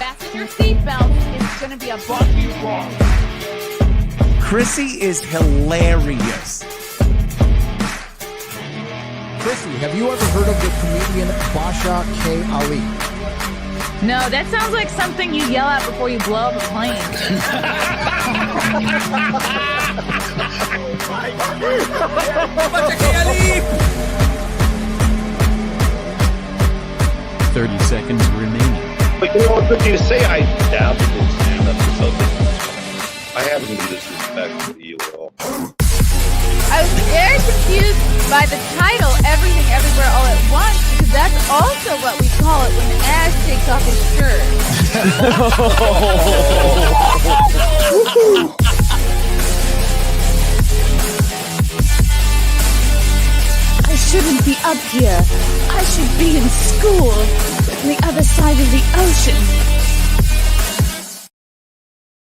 Fasten your seatbelts. It's going to be a bumpy ride. Chrissie is hilarious. Chrissie, have you ever heard of the comedian Basha K. Ali? No, that sounds like something you yell out before you blow up a plane. Basha K. Ali! 30 seconds remaining. But you know what good you say I dabbled in stand-up or something. I haven't been disrespectful to you at all. I was very confused by the title, Everything Everywhere All at Once, because that's also what we call it when Ash takes off his shirt. I shouldn't be up here. I should be in school on the other side of the ocean.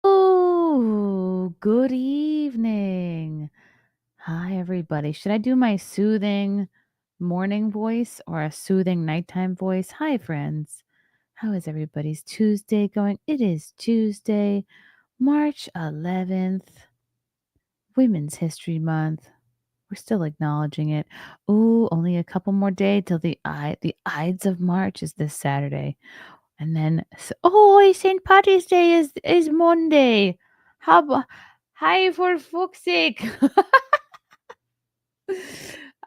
Oh, good evening. Hi, everybody. Should I do my soothing morning voice or a soothing nighttime voice? Hi, friends. How is everybody's Tuesday going? It is Tuesday, March 11th, Women's History Month. We're still acknowledging it. Ooh, only a couple more days till the Ides of March is this Saturday. And then, St. Patrick's Day is Monday. Hi, for fuck's sake.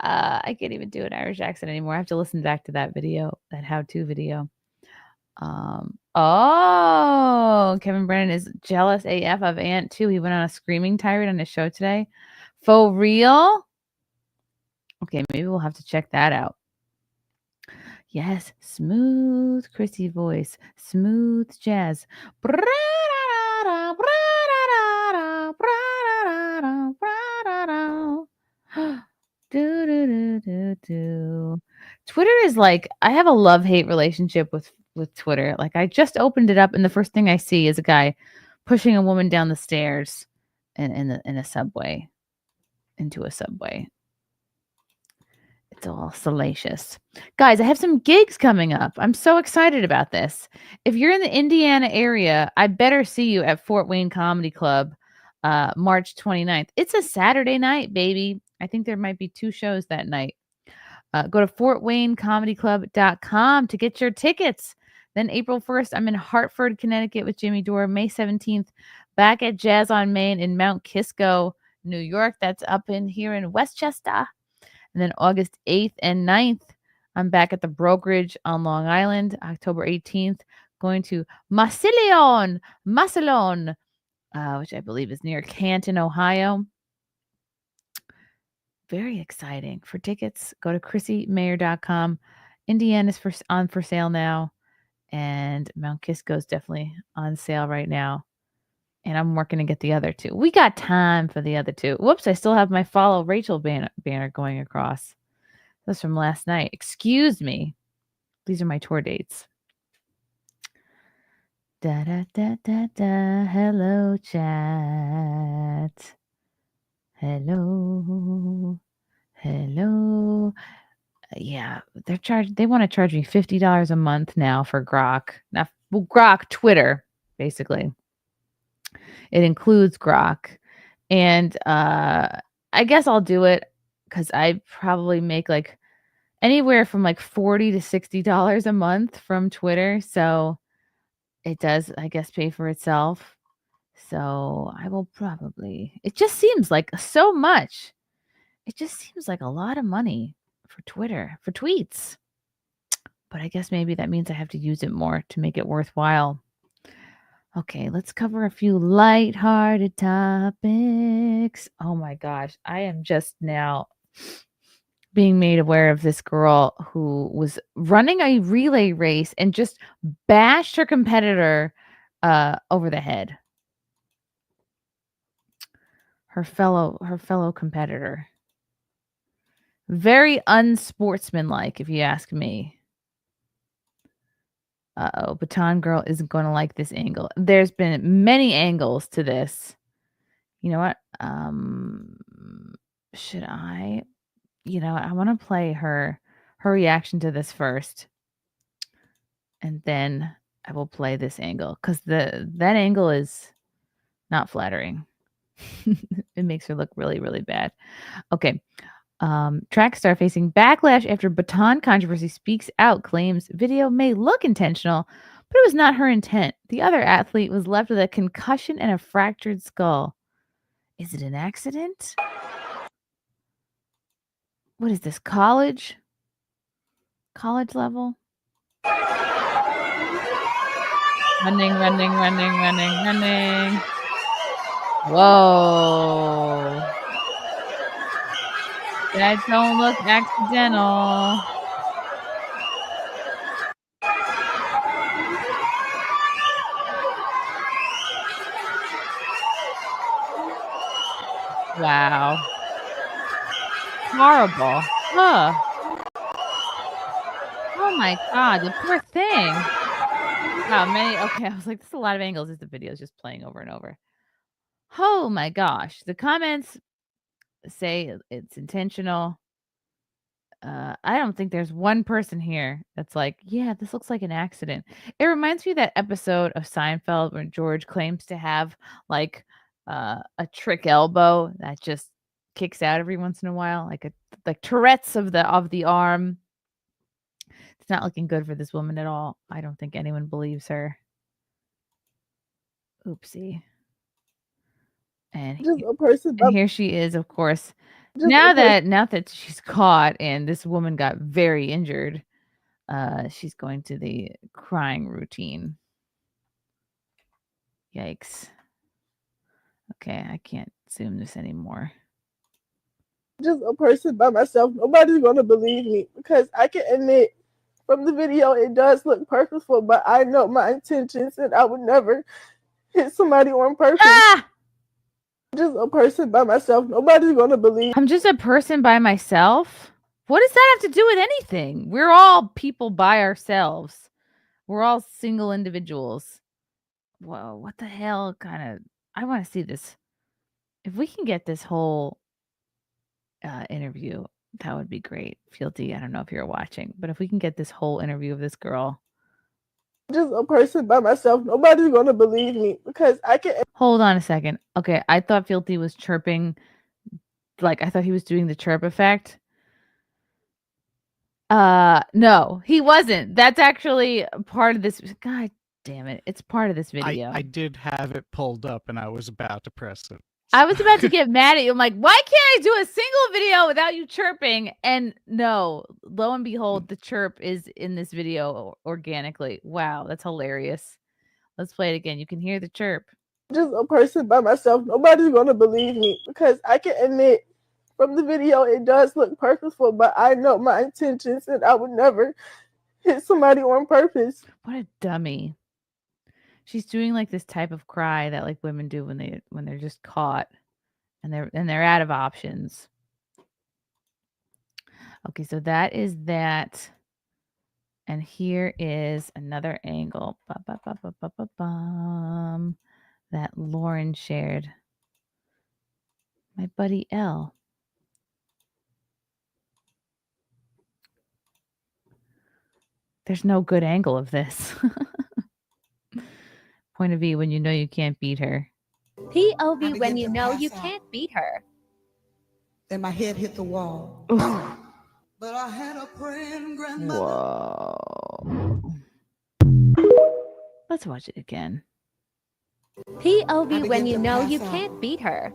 I can't even do an Irish accent anymore. I have to listen back to that video, that how-to video. Kevin Brennan is jealous AF of Ant too. He went on a screaming tirade on his show today. For real? Okay, maybe we'll have to check that out. Yes, smooth Chrissie voice, smooth jazz. Twitter is like, I have a love-hate relationship with Twitter. Like, I just opened it up and the first thing I see is a guy pushing a woman down the stairs in a subway, into a subway. It's all salacious. Guys, I have some gigs coming up. I'm so excited about this. If you're in the Indiana area, I better see you at Fort Wayne Comedy Club, March 29th. It's a Saturday night, baby. I think there might be 2 shows that night. Go to fortwaynecomedyclub.com to get your tickets. Then April 1st, I'm in Hartford, Connecticut with Jimmy Dore. May 17th, back at Jazz on Main in Mount Kisco, New York. That's up in here in Westchester. And then August 8th and 9th, I'm back at the Brokerage on Long Island. October 18th, going to Massillon, which I believe is near Canton, Ohio. Very exciting. For tickets, go to ChrissieMayr.com. Indiana's on for sale now. And Mount Kisco is definitely on sale right now. And I'm working to get the other 2. We got time for the other 2. Whoops, I still have my Follow Rachel banner going across. That's from last night. Excuse me. These are my tour dates. Da da da da da. Hello, chat. Hello. Yeah, they want to charge me $50 a month now for Grok. Now, Grok Twitter, basically. It includes Grok. And I guess I'll do it because I probably make like anywhere from like $40 to $60 a month from Twitter. So it does, I guess, pay for itself. So I will probably, it just seems like so much. It just seems like a lot of money for Twitter, for tweets. But I guess maybe that means I have to use it more to make it worthwhile. Okay, let's cover a few lighthearted topics. Oh my gosh, I am just now being made aware of this girl who was running a relay race and just bashed her competitor over the head. Her fellow competitor. Very unsportsmanlike, if you ask me. Baton Girl isn't going to like this angle. There's been many angles to this. You know what? Should I? You know, I want to play her reaction to this first. And then I will play this angle because that angle is not flattering. It makes her look really, really bad. Okay. Track star facing backlash after baton controversy speaks out, claims video may look intentional, but it was not her intent. The other athlete was left with a concussion and a fractured skull. Is it an accident? What is this, college? College level? Running. Whoa. That don't look accidental. Wow. Horrible. Huh. Oh my god, the poor thing. Wow, okay, I was like, this is a lot of angles as the video is just playing over and over. Oh my gosh. The comments say it's intentional. I don't think there's one person here that's like, yeah, this looks like an accident. It reminds me of that episode of Seinfeld where George claims to have like a trick elbow that just kicks out every once in a while, like Tourette's of the arm. It's not looking good for this woman at all. I don't think anyone believes her. Oopsie. And Just a person. here she is, of course. Now that she's caught and this woman got very injured, she's going to the crying routine. Yikes. Okay, I can't zoom this anymore. Just a person by myself. Nobody's gonna believe me because I can admit from the video it does look purposeful, but I know my intentions and I would never hit somebody on purpose. Just a person by myself. Nobody's gonna believe. I'm just a person by myself. What does that have to do with anything? We're all people by ourselves. We're all single individuals. Whoa, what the hell kind of... I want to see this. If we can get this whole interview, that would be great. Fealty, I don't know if you're watching, but if we can get this whole interview of this girl. Just a person by myself. Nobody's gonna believe me because I can. Hold on a second. Okay, I thought Fealty was chirping. Like, I thought he was doing the chirp effect. No, he wasn't. That's actually part of this. God damn it. It's part of this video. I did have it pulled up and I was about to press it. I was about to get mad at you. I'm like, why can't I do a single video without you chirping? And no, lo and behold, the chirp is in this video organically. Wow, that's hilarious. Let's play it again. You can hear the chirp. Just a person by myself. Nobody's gonna believe me because I can admit from the video it does look purposeful, but I know my intentions and I would never hit somebody on purpose. What a dummy. She's doing like this type of cry that like women do when they're just caught and they're out of options. Okay, so that is that. And here is another angle that Lauren shared. My buddy L. There's no good angle of this. Point of view when you know you can't beat her. POV when you know you can't beat her. Then my head hit the wall. But I had a praying grandmother. Whoa. Let's watch it again. POV when you know you can't beat her.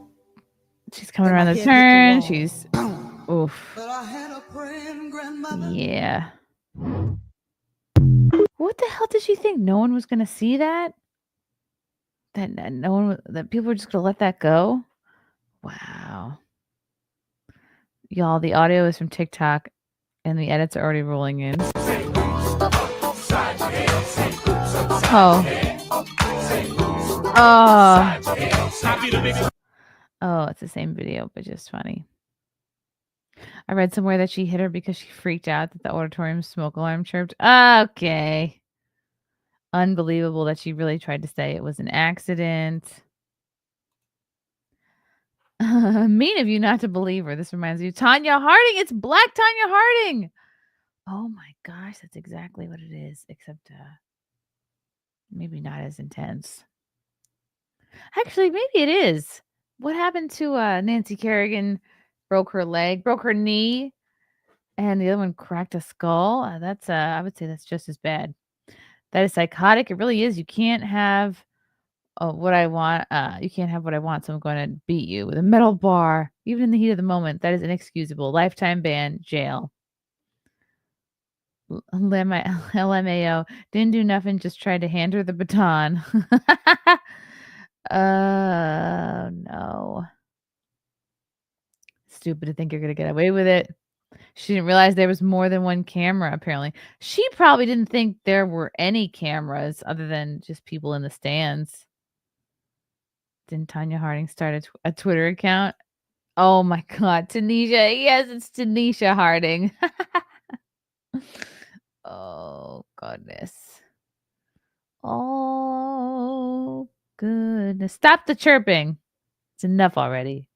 She's coming around the turn. She's... Oof. But I had a praying grandmother. Yeah. What the hell did she think? No one was going to see that? That people were just going to let that go? Wow. Y'all, the audio is from TikTok and the edits are already rolling in. Oh. Oh, it's the same video, but just funny. I read somewhere that she hit her because she freaked out that the auditorium smoke alarm chirped. Okay. Unbelievable that she really tried to say it was an accident. Mean of you not to believe her. This reminds me of Tanya Harding. It's Black Tanya Harding. Oh my gosh, that's exactly what it is. Except maybe not as intense. Actually, maybe it is. What happened to Nancy Kerrigan? Broke her leg, broke her knee, and the other one cracked a skull. That's I would say that's just as bad. That is psychotic. It really is. You can't have what I want. You can't have what I want. So I'm going to beat you with a metal bar, even in the heat of the moment. That is inexcusable. Lifetime ban, jail. LMAO didn't do nothing. Just tried to hand her the baton. No. Stupid to think you're gonna get away with it. She didn't realize there was more than one camera, apparently. She probably didn't think there were any cameras other than just people in the stands. Didn't Tanya Harding start a Twitter account? Oh my God, Tanisha. Yes, it's Tanisha Harding. Oh, goodness. Oh, goodness. Stop the chirping. It's enough already.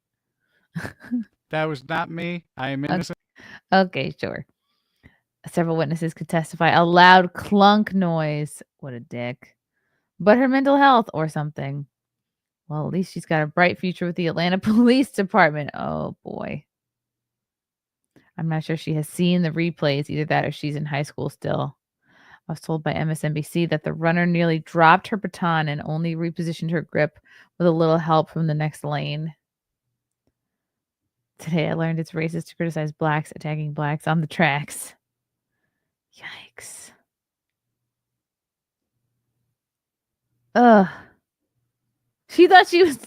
That was not me. I am innocent. Okay, sure. Several witnesses could testify. A loud clunk noise. What a dick. But her mental health or something. Well, at least she's got a bright future with the Atlanta Police Department. Oh, boy. I'm not sure she has seen the replays. Either that or she's in high school still. I was told by MSNBC that the runner nearly dropped her baton and only repositioned her grip with a little help from the next lane. Today I learned it's racist to criticize blacks attacking blacks on the tracks. Yikes. Ugh. She thought she was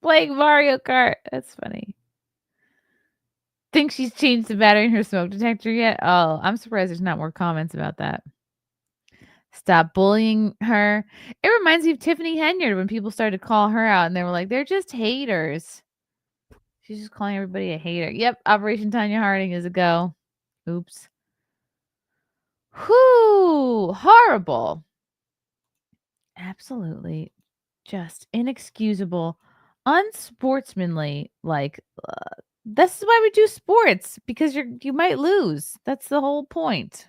playing Mario Kart. That's funny. Think she's changed the battery in her smoke detector yet? Oh, I'm surprised there's not more comments about that. Stop bullying her. It reminds me of Tiffany Henyard when people started to call her out and they were like, they're just haters. She's just calling everybody a hater. Yep, Operation Tanya Harding is a go. Oops. Whew, horrible. Absolutely just inexcusable, unsportsmanly. Like, this is why we do sports, because you might lose. That's the whole point.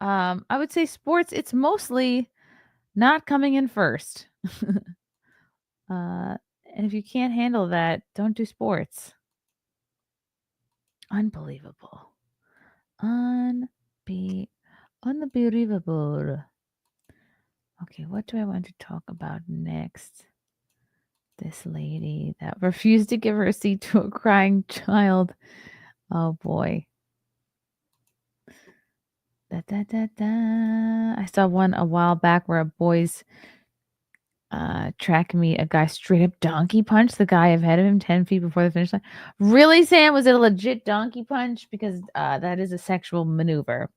I would say sports, it's mostly not coming in first. And if you can't handle that, don't do sports. Unbelievable. Unbelievable. Okay, what do I want to talk about next? This lady that refused to give her a seat to a crying child. Oh boy. I saw one a while back where a boy's track meet, a guy straight up donkey punched the guy ahead of him 10 feet before the finish line. Really, Sam? Was it a legit donkey punch? Because that is a sexual maneuver.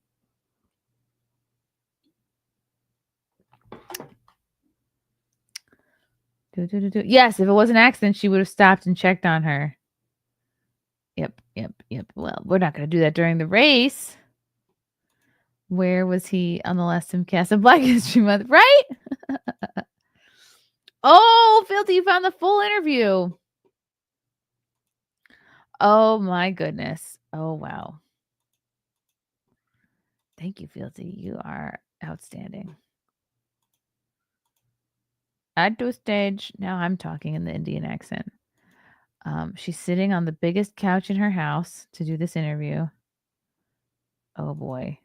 Yes, if it was an accident, she would have stopped and checked on her. Yep. Well, we're not going to do that during the race. Where was he on the last Simcast of Black History Month? Right? Oh, Filthy, you found the full interview. Oh, my goodness. Oh, wow. Thank you, Filthy. You are outstanding. Add to a stage. Now I'm talking in the Indian accent. She's sitting on the biggest couch in her house to do this interview. Oh, boy.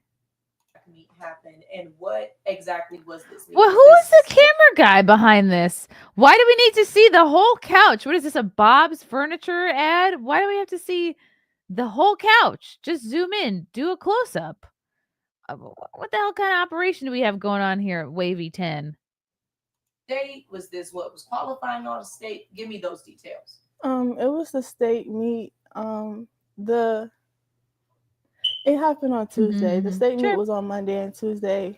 Happened and what exactly was this? Well, who is the camera guy behind this? Why do we need to see the whole couch? What is this, a Bob's Furniture ad? Why do we have to see the whole couch? Just zoom in, do a close-up. What the hell kind of operation do we have going on here at Wavy 10? Date was this what was qualifying all the state? Give me those details. It was the state meet. It happened on Tuesday. The state meet was on Monday and Tuesday.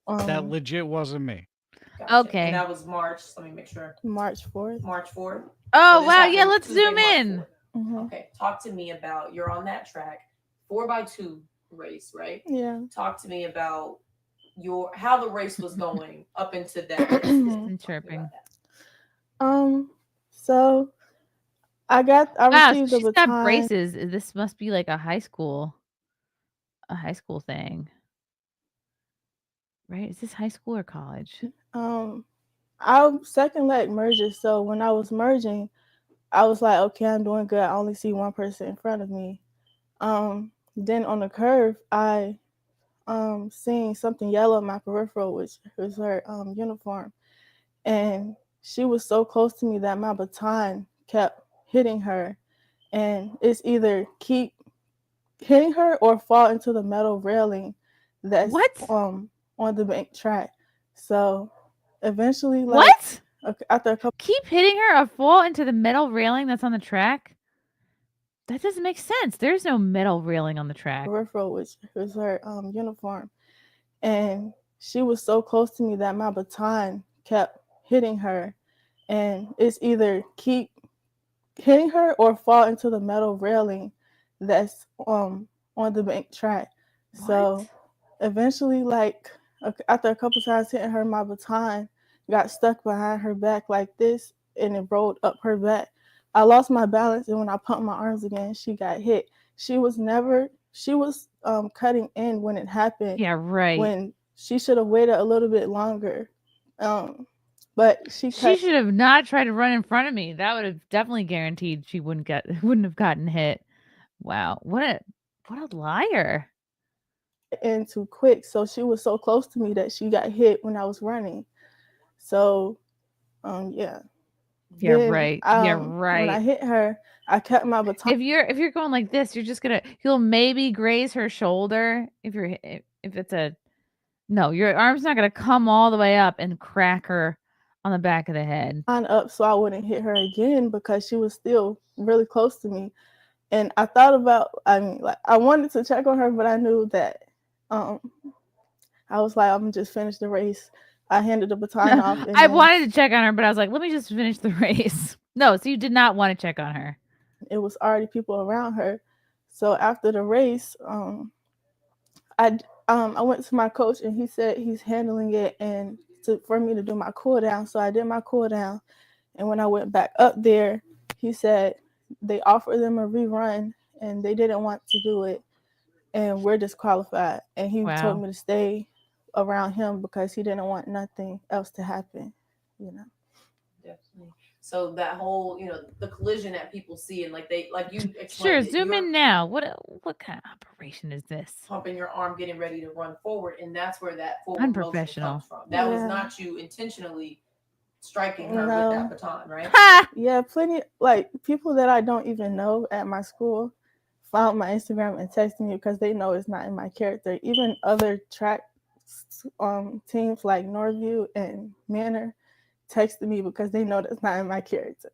That legit wasn't me. Gotcha. Okay. And that was March. Let me make sure. March 4th. March 4th. Oh, So wow. Yeah, let's Tuesday, zoom in. Okay. Talk to me about, you're on that track, 4x2 race, right? Yeah. Talk to me about how the race was going up into that. And chirping. So I received so the she's baton. got braces. This must be like a high school thing. right? Is this high school or college? I'm second leg merger, so when I was merging, I was like, okay, I'm doing good. I only see one person in front of me. Then on the curve, I seen something yellow in my peripheral, which was her uniform, and she was so close to me that my baton kept hitting her, and it's either keep hitting her or fall into the metal railing that's What? on the bank track. So eventually, like What? after a couple Keep hitting her or fall into the metal railing that's on the track? That doesn't make sense. There's no metal railing on the track. peripheral, which was her uniform, and she was so close to me that my baton kept hitting her, and it's either keep hitting her or fall into the metal railing that's on the bank track. What? So eventually, like after a couple times hitting her, my baton got stuck behind her back like this, and it rolled up her back. I lost my balance, and when I pumped my arms again, she got hit. She was cutting in when it happened. Yeah, right. When she should have waited a little bit longer. But she should have not tried to run in front of me. That would have definitely guaranteed she wouldn't have gotten hit. Wow, what a liar. in too quick, so she was so close to me that she got hit when I was running. So, yeah. Yeah, Then, right. Yeah, When right. I hit her, I kept my baton. If you're going like this, you'll maybe graze her shoulder. If it's a no, your arm's not gonna come all the way up and crack her on the back of the head. Up so I wouldn't hit her again because she was still really close to me. And I thought about, I wanted to check on her, but I knew that I was like, I'm gonna just finish the race. I handed the baton off. And I wanted to check on her, but I was like, let me just finish the race. No, so you did not want to check on her. It was already people around her. So after the race, I went to my coach and he said he's handling it and for me to do my cool down. So I did my cool down. And when I went back up there, he said they offered them a rerun and they didn't want to do it. And we're disqualified. And he told me to stay around him because he didn't want nothing else to happen, Definitely. So that whole, the collision that people see and like you explained. Sure, zoom in now. What kind of operation is this? Pumping your arm, getting ready to run forward, and that's where that forward motion comes from. That was not you intentionally striking her with that baton, right? Yeah, plenty people that I don't even know at my school found my Instagram and texted me because they know it's not in my character. Even other track teams like Norview and Manor texted me because they know that's not in my character.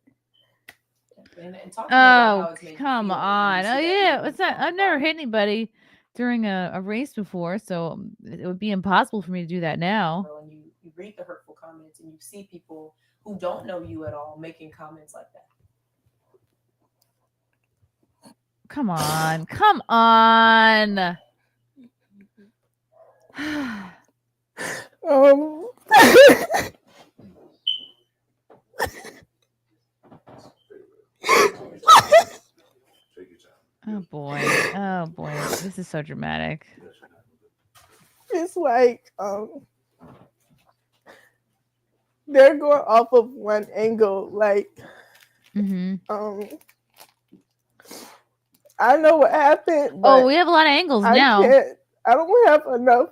And oh, come on. Oh, yeah. It's not, I've never hit anybody during a race before, so it would be impossible for me to do that now. When you read the hurtful comments and you see people who don't know you at all making comments like that. Come on. Come on. Oh boy, this is so dramatic. It's like they're going off of one angle, like I know what happened. But we have a lot of angles now. I don't have enough.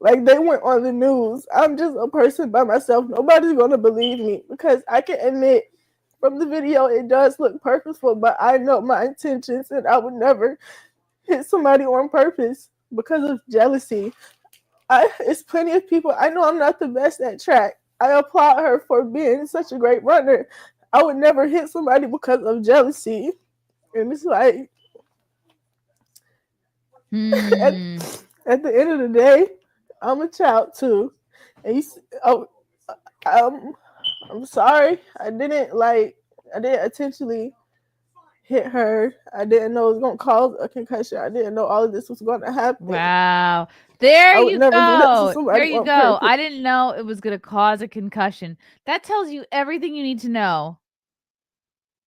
Like they went on the news. I'm just a person by myself. Nobody's gonna believe me because I can admit from the video it does look purposeful, but I know my intentions and I would never hit somebody on purpose because of jealousy. It's plenty of people. I know I'm not the best at track. I applaud her for being such a great runner. I would never hit somebody because of jealousy. And it's like at the end of the day, I'm a child too. And I'm sorry. I didn't intentionally hit her. I didn't know it was gonna cause a concussion. I didn't know all of this was gonna happen. Wow. There you go. There you go. I didn't know it was gonna cause a concussion. That tells you everything you need to know.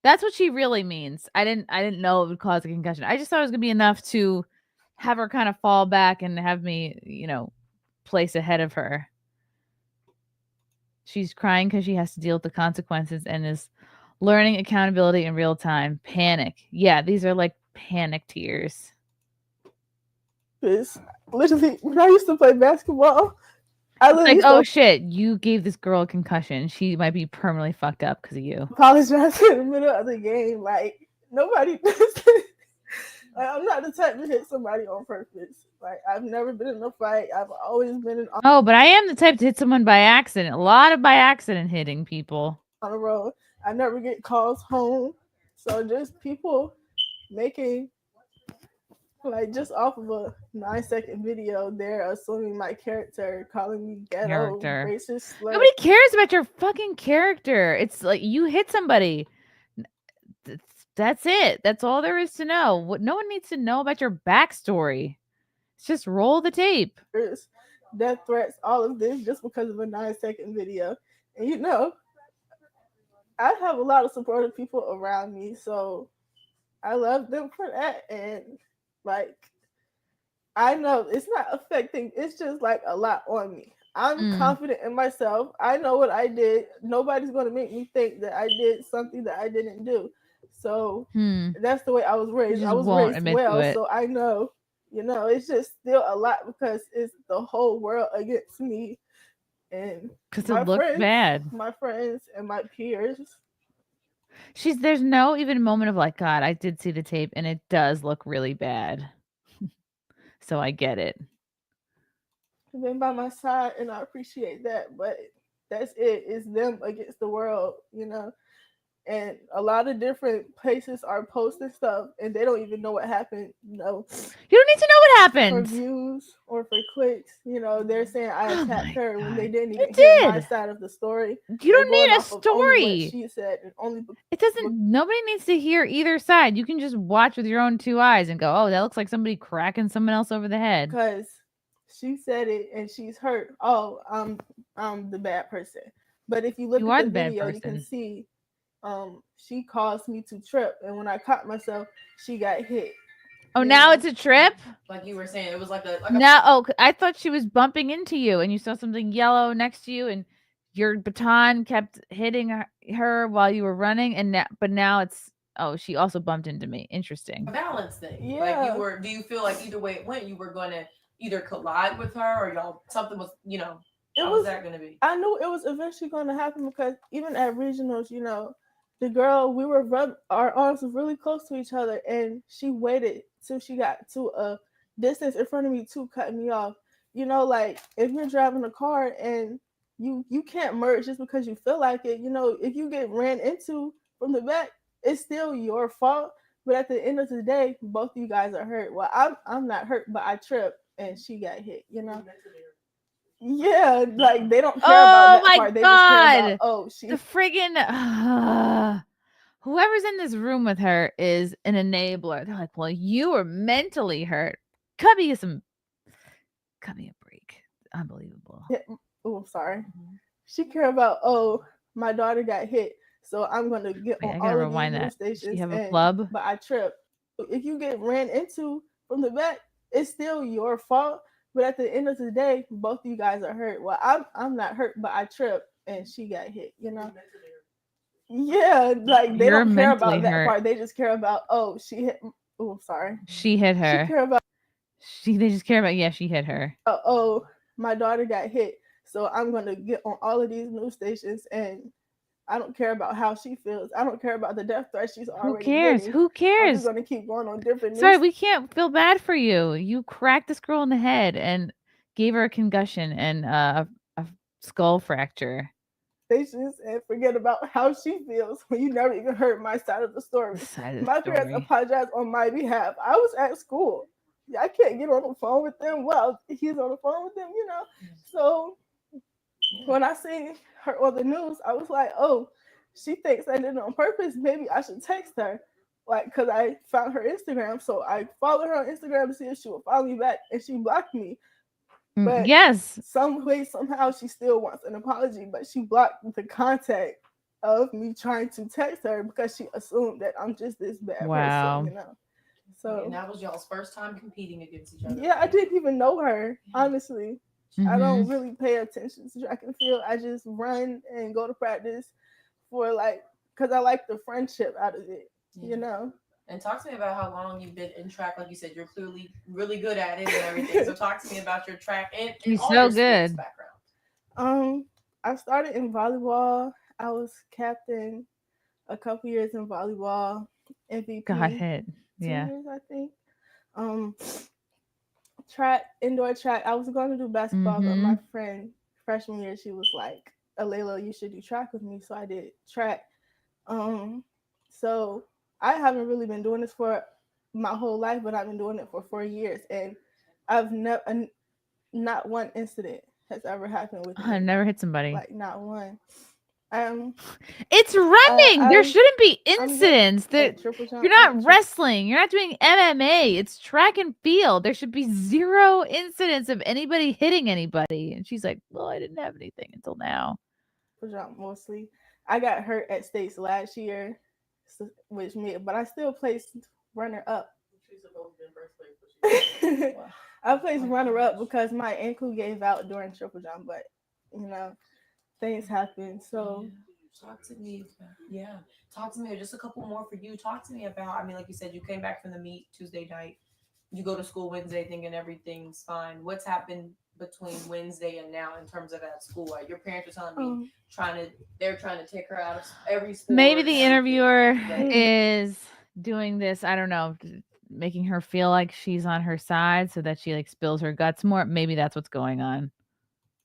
That's what she really means. I didn't know it would cause a concussion. I just thought it was gonna be enough to have her kind of fall back and have me, place ahead of her. She's crying because she has to deal with the consequences and is learning accountability in real time. Panic. Yeah, these are like panic tears. Because literally, when I used to play basketball, I literally like, oh shit, you gave this girl a concussion. She might be permanently fucked up because of you. Apologize in the middle of the game. Like, nobody like, I'm not the type to hit somebody on purpose. Like, I've never been in a fight. I've always been in. Oh, but I am the type to hit someone by accident. A lot of by accident hitting people. On the road. I never get calls home. So just people making, like, just off of a 9-second video, they're assuming my character, calling me ghetto, racist. Nobody cares about your fucking character. It's like you hit somebody. That's it. That's all there is to know. What no one needs to know about your backstory. It's just roll the tape. There's death threats, all of this just because of a 9-second video. And you know, I have a lot of supportive people around me, so I love them for that. And like, I know it's not affecting, it's just like a lot on me. I'm confident in myself. I know what I did. Nobody's going to make me think that I did something that I didn't do. So that's the way I was raised. I was raised well, so I know, you know, it's just still a lot because it's the whole world against me. And because it looked bad. My friends and my peers. There's no even moment of like, God, I did see the tape and it does look really bad. So I get it. I've been by my side and I appreciate that, but that's it. It's them against the world, you know. And a lot of different places are posting stuff and they don't even know what happened, you know. You don't need to know what happened. For views or for clicks, you know, they're saying I attacked her when they didn't even hear my side of the story. You don't need a story. She said and only it doesn't. Nobody needs to hear either side. You can just watch with your own 2 eyes and go, "Oh, that looks like somebody cracking someone else over the head." Because she said it and she's hurt. Oh, I'm the bad person. But if you look at the video, you can see. She caused me to trip, and when I caught myself, she got hit. Oh, now it's a trip? Like you were saying, it was like a I thought she was bumping into you, and you saw something yellow next to you, and your baton kept hitting her while you were running, but now it's she also bumped into me. Interesting. A balance thing. Yeah. Like do you feel like either way it went, you were going to either collide with her or something was, you know, how was that going to be? I knew it was eventually going to happen because even at regionals, you know, the girl, our arms were really close to each other, and she waited till she got to a distance in front of me to cut me off. You know, like if you're driving a car and you can't merge just because you feel like it. You know, if you get ran into from the back, it's still your fault. But at the end of the day, both of you guys are hurt. Well, I'm not hurt, but I tripped and she got hit. You know. Yeah, like they don't care about that part. They just care about, she the friggin' whoever's in this room with her is an enabler. They're like, well, you were mentally hurt. Cut me a break. Unbelievable. Yeah. Oh, sorry. She care about my daughter got hit, so I'm gonna get on all of these news stations. You have a club, but I tripped. If you get ran into from the back, it's still your fault. But at the end of the day, both of you guys are hurt. Well, I'm not hurt, but I tripped and she got hit, you know? Yeah, like they don't care about that part. They just care about, she hit. Oh, sorry. She hit her. They just care about, she hit her. My daughter got hit. So I'm going to get on all of these news stations and I don't care about how she feels. I don't care about the death threat she's already getting. Who cares? I'm just going to keep going on different news. Sorry, we can't feel bad for you. You cracked this girl in the head and gave her a concussion and a skull fracture. Stations and forget about how she feels when you never even heard my side of the story. My parents apologized on my behalf. I was at school. I can't get on the phone with them. Well, he's on the phone with them, you know. So when I seen her on the news, I was like, she thinks I did it on purpose. Maybe I should text her, like, because I found her Instagram. So I followed her on Instagram to see if she would follow me back, and she blocked me. But some way, somehow, she still wants an apology, but she blocked the contact of me trying to text her because she assumed that I'm just this bad person, you know. So and that was y'all's first time competing against each other. Yeah, I didn't even know her, honestly. I don't really pay attention to track and field. I just run and go to practice for because I like the friendship out of it, you know. And talk to me about how long you've been in track. Like you said, you're clearly really good at it and everything. So talk to me about your track and all your sports background. I started in volleyball. I was captain a couple years in volleyball. MVP. Got hit. 2 years, I think. Track, indoor track. I was going to do basketball, but my friend freshman year, she was like, "Alayla, you should do track with me." So I did track. So I haven't really been doing this for my whole life, but I've been doing it for 4 years, and I've never, not one incident has ever happened with me. I've never hit somebody. Like not one. It's running. There shouldn't be incidents. You're not wrestling. You're not doing MMA. It's track and field. There should be 0 incidents of anybody hitting anybody. And she's like, "Well, I didn't have anything until now." Mostly, I got hurt at states last year, but I still placed runner up. I placed runner up because my ankle gave out during triple jump, but you know, things happen. So talk to me. Talk to me. Just a couple more for you. Talk to me about. I mean, like you said, you came back from the meet Tuesday night. You go to school Wednesday thinking everything's fine. What's happened between Wednesday and now in terms of at school? Like your parents are telling me they're trying to take her out of every sport. Maybe the interviewer is doing this. I don't know, making her feel like she's on her side so that she like spills her guts more. Maybe that's what's going on.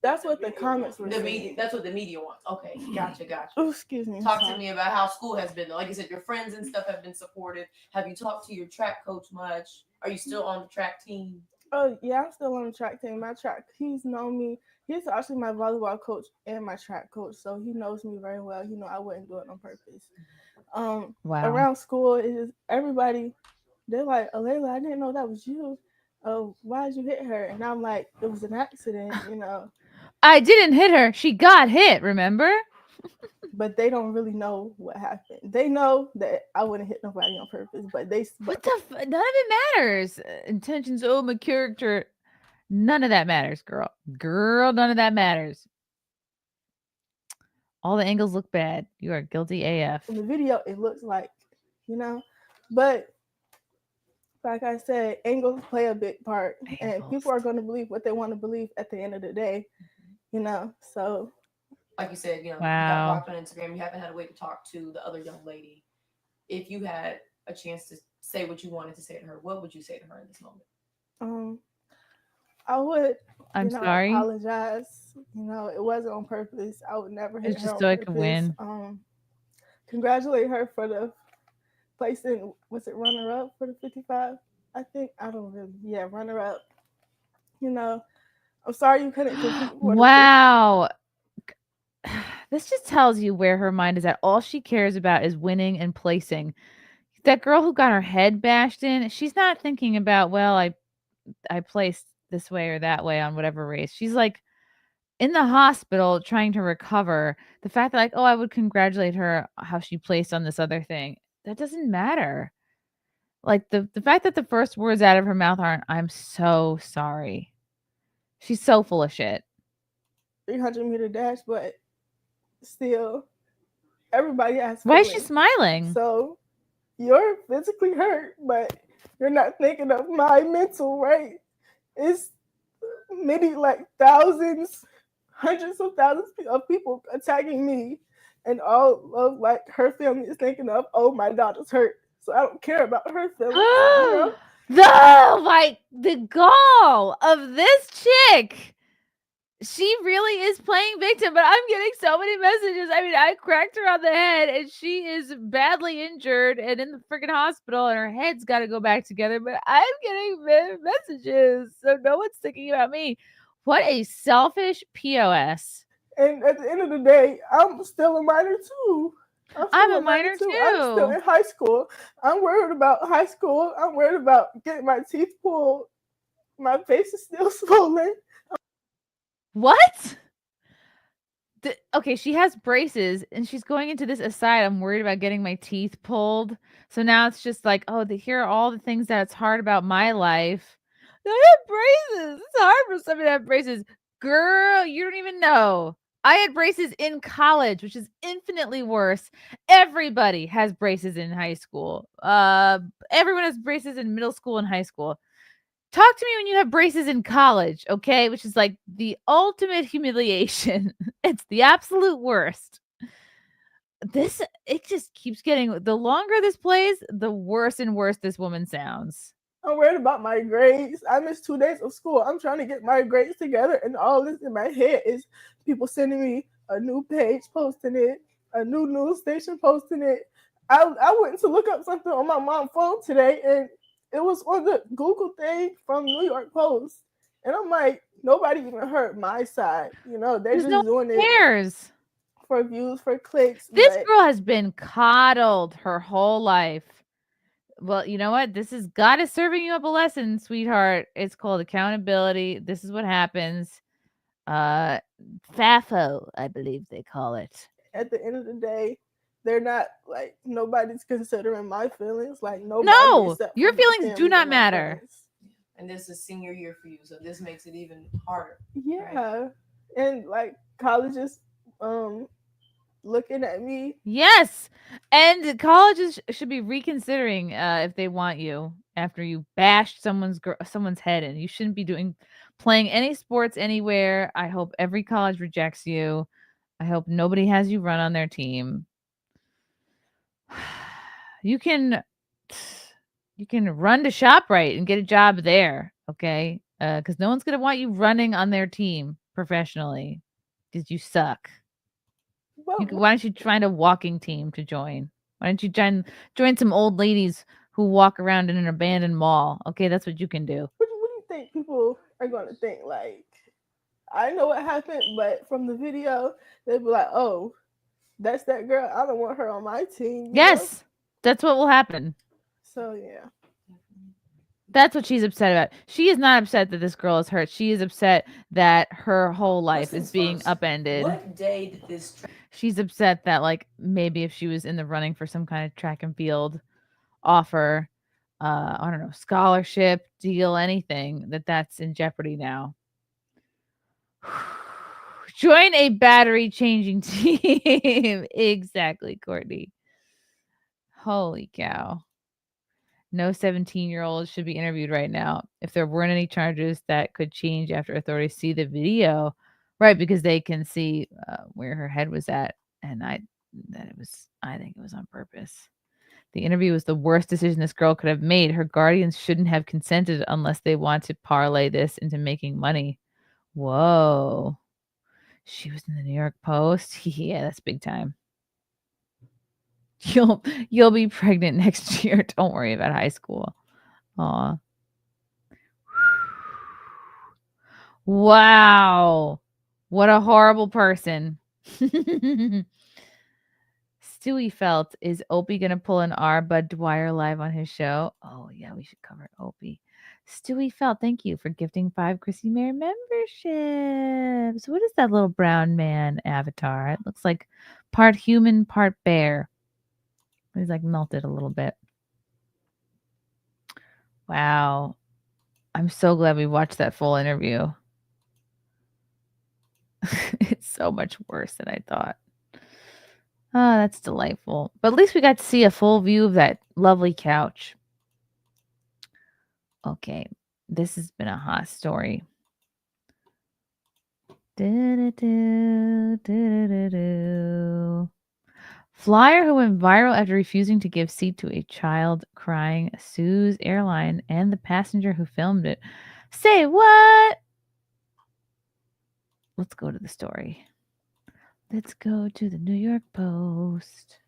That's what the comments were saying. That's what the media wants. Okay, gotcha. Oh, excuse me. Talk to me about how school has been. Like you said, your friends and stuff have been supportive. Have you talked to your track coach much? Are you still on the track team? Oh, yeah, I'm still on the track team. He's known me. He's actually my volleyball coach and my track coach, so he knows me very well. You know, I wouldn't do it on purpose. Wow. Around school, it is everybody, they're like, "Alayla, I didn't know that was you. Oh, why did you hit her?" And I'm like, "It was an accident, you know." I didn't hit her. She got hit, remember? But they don't really know what happened. They know that I wouldn't hit nobody on purpose, but none of it matters. Intentions, my character. None of that matters, girl. None of that matters. All the angles look bad. You are guilty AF. In the video, it looks like, you know, but like I said, angles play a big part, and people are going to believe what they want to believe at the end of the day, you know. So, like you said, you know, you got blocked on Instagram. You haven't had a way to talk to the other young lady. If you had a chance to say what you wanted to say to her, what would you say to her in this moment? I would. I'm sorry. Apologize. You know, it wasn't on purpose. I would never hit her just on so purpose. I could win. Congratulate her for the placing. Was it runner up for the 55? I think runner up. You know, I'm sorry you couldn't compete. Wow. This just tells you where her mind is at. All she cares about is winning and placing. That girl who got her head bashed in, she's not thinking about, well, I placed this way or that way on whatever race. She's like in the hospital trying to recover. The fact that like, I would congratulate her how she placed on this other thing, that doesn't matter. Like the fact that the first words out of her mouth aren't, "I'm so sorry." She's so full of shit. 300-meter dash, but still, everybody asks. Why is she smiling? So you're physically hurt, but you're not thinking of my mental, right? It's many like thousands, hundreds of thousands of people attacking me, and all of like her family is thinking of, "Oh, my daughter's hurt." So I don't care about her feelings. You know? The gall of this chick. She really is playing victim, but I'm getting so many messages. I mean, I cracked her on the head and she is badly injured and in the freaking hospital and her head's got to go back together, but I'm getting messages. So no one's thinking about me. What a selfish POS. And at the end of the day, I'm still a minor too. I'm a minor too. I'm still in high school. I'm worried about high school. I'm worried about getting my teeth pulled. My face is still swollen. What? Okay, she has braces and she's going into this aside. I'm worried about getting my teeth pulled. So now it's just like, here are all the things that's hard about my life. I have braces. It's hard for somebody to have braces. Girl, you don't even know. I had braces in college, which is infinitely worse. Everybody has braces in high school. Everyone has braces in middle school and high school. Talk to me when you have braces in college, okay? Which is like the ultimate humiliation. It's the absolute worst. It just keeps getting, the longer this plays, the worse and worse this woman sounds. I'm worried about my grades. I missed 2 days of school. I'm trying to get my grades together, and all this in my head is people sending me a new page, posting it, a new news station posting it. I went to look up something on my mom's phone today, and it was on the Google thing from New York Post. And I'm like, nobody even heard my side. You know, they're There's just no doing one it cares. for views, for clicks. This but girl has been coddled her whole life. Well, you know what? This is God is serving you up a lesson, sweetheart. It's called accountability. This is what happens. FAFO, I believe they call it. At the end of the day, they're not like, nobody's considering my feelings. Like nobody. No, except your for my feelings do family not and my matter. friends. And this is senior year for you, so this makes it even harder. Yeah, and like colleges, looking at me. Yes, and colleges should be reconsidering if they want you after you bashed someone's head in. You shouldn't be playing any sports anywhere. I hope every college rejects you. I hope nobody has you run on their team. You can run to ShopRite and get a job there, okay? Because no one's gonna want you running on their team professionally because you suck. Well, Why don't you find a walking team to join? Why don't you join some old ladies who walk around in an abandoned mall? Okay, that's what you can do. what do you think people are going to think? Like, I know what happened, but from the video, they'll be like, "Oh, that's that girl. I don't want her on my team." You Yes, know? that's what will happen. So yeah. That's what she's upset about. She is not upset that this girl is hurt. She is upset that her whole life is being upended. What day did this? She's upset that, like, maybe if she was in the running for some kind of track and field offer, I don't know, scholarship, deal, anything, that's in jeopardy now. Join a battery changing team. Exactly, Courtney. Holy cow. No 17-year-old should be interviewed right now. If there weren't any charges that could change after authorities see the video, right? Because they can see where her head was at, and I think it was on purpose. The interview was the worst decision this girl could have made. Her guardians shouldn't have consented unless they want to parlay this into making money. Whoa. She was in the New York Post. Yeah, that's big time. You'll be pregnant next year. Don't worry about high school. Aw. Wow. What a horrible person. Stewie Felt, is Opie going to pull an R Bud Dwyer live on his show? Oh, yeah, we should cover Opie. Stewie Felt, thank you for gifting 5 Chrissie Mayr memberships. What is that little brown man avatar? It looks like part human, part bear. He's like melted a little bit. Wow. I'm so glad we watched that full interview. It's so much worse than I thought. Oh, that's delightful. But at least we got to see a full view of that lovely couch. Okay, this has been a hot story. Flyer who went viral after refusing to give seat to a child crying sues airline and the passenger who filmed it. Say what? Let's go to the story. Let's go to the New York Post.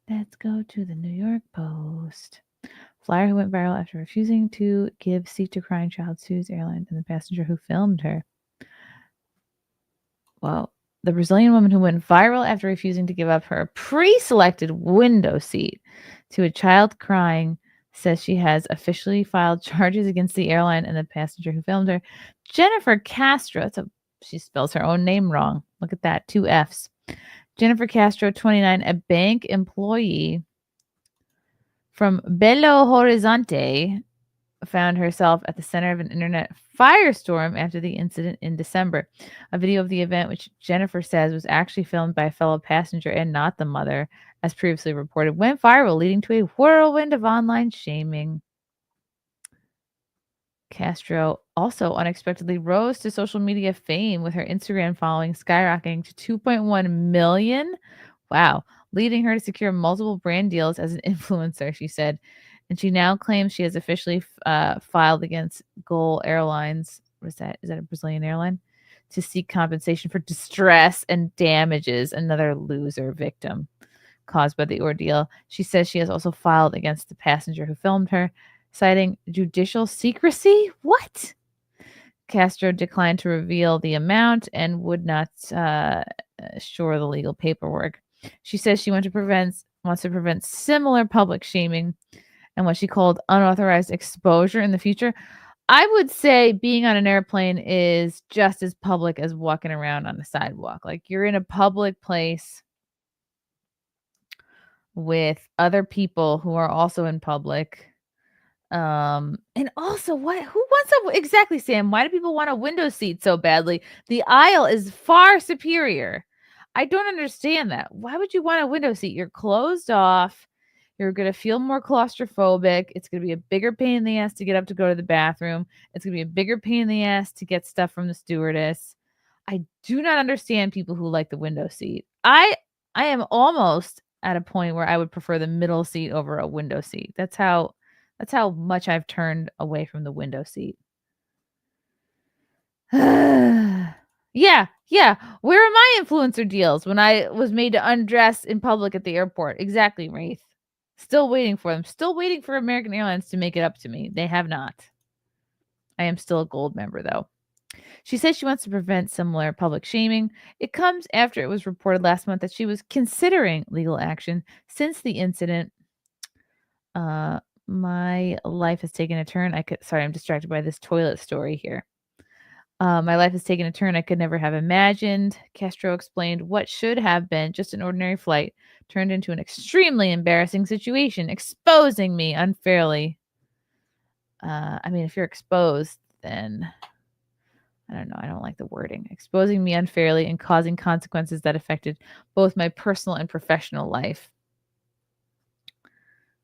Let's go to the New York Post. Flyer who went viral after refusing to give seat to crying child sues airline and the passenger who filmed her. Well, the Brazilian woman who went viral after refusing to give up her pre-selected window seat to a child crying says she has officially filed charges against the airline and the passenger who filmed her. Jennifer Castro, she spells her own name wrong. Look at that, 2 F's. Jennifer Castro, 29, a bank employee from Belo Horizonte, found herself at the center of an internet firestorm after the incident in December. A video of the event, which Jennifer says was actually filmed by a fellow passenger and not the mother, as previously reported, went viral, leading to a whirlwind of online shaming. Castro also unexpectedly rose to social media fame with her Instagram following skyrocketing to 2.1 million. Wow, leading her to secure multiple brand deals as an influencer, she said. And she now claims she has officially filed against Gol Airlines. What is that? Is that a Brazilian airline? To seek compensation for distress and damages, another loser victim caused by the ordeal. She says she has also filed against the passenger who filmed her, citing judicial secrecy. What? Castro declined to reveal the amount and would not shore the legal paperwork. She says she wants to prevent similar public shaming and what she called unauthorized exposure in the future. I would say being on an airplane is just as public as walking around on the sidewalk. Like, you're in a public place with other people who are also in public. And also, who wants exactly, Sam? Why do people want a window seat so badly? The aisle is far superior. I don't understand that. Why would you want a window seat? You're closed off. You're going to feel more claustrophobic. It's going to be a bigger pain in the ass to get up to go to the bathroom. It's going to be a bigger pain in the ass to get stuff from the stewardess. I do not understand people who like the window seat. I am almost at a point where I would prefer the middle seat over a window seat. That's how much I've turned away from the window seat. Yeah. Where are my influencer deals when I was made to undress in public at the airport? Exactly, Wraith. Still waiting for them. Still waiting for American Airlines to make it up to me. They have not. I am still a gold member, though. She says she wants to prevent similar public shaming. It comes after it was reported last month that she was considering legal action since the incident. My life has taken a turn. Sorry, I'm distracted by this toilet story here. My life has taken a turn I could never have imagined. Castro explained what should have been just an ordinary flight turned into an extremely embarrassing situation, exposing me unfairly. I mean, if you're exposed, then I don't know. I don't like the wording. Exposing me unfairly and causing consequences that affected both my personal and professional life.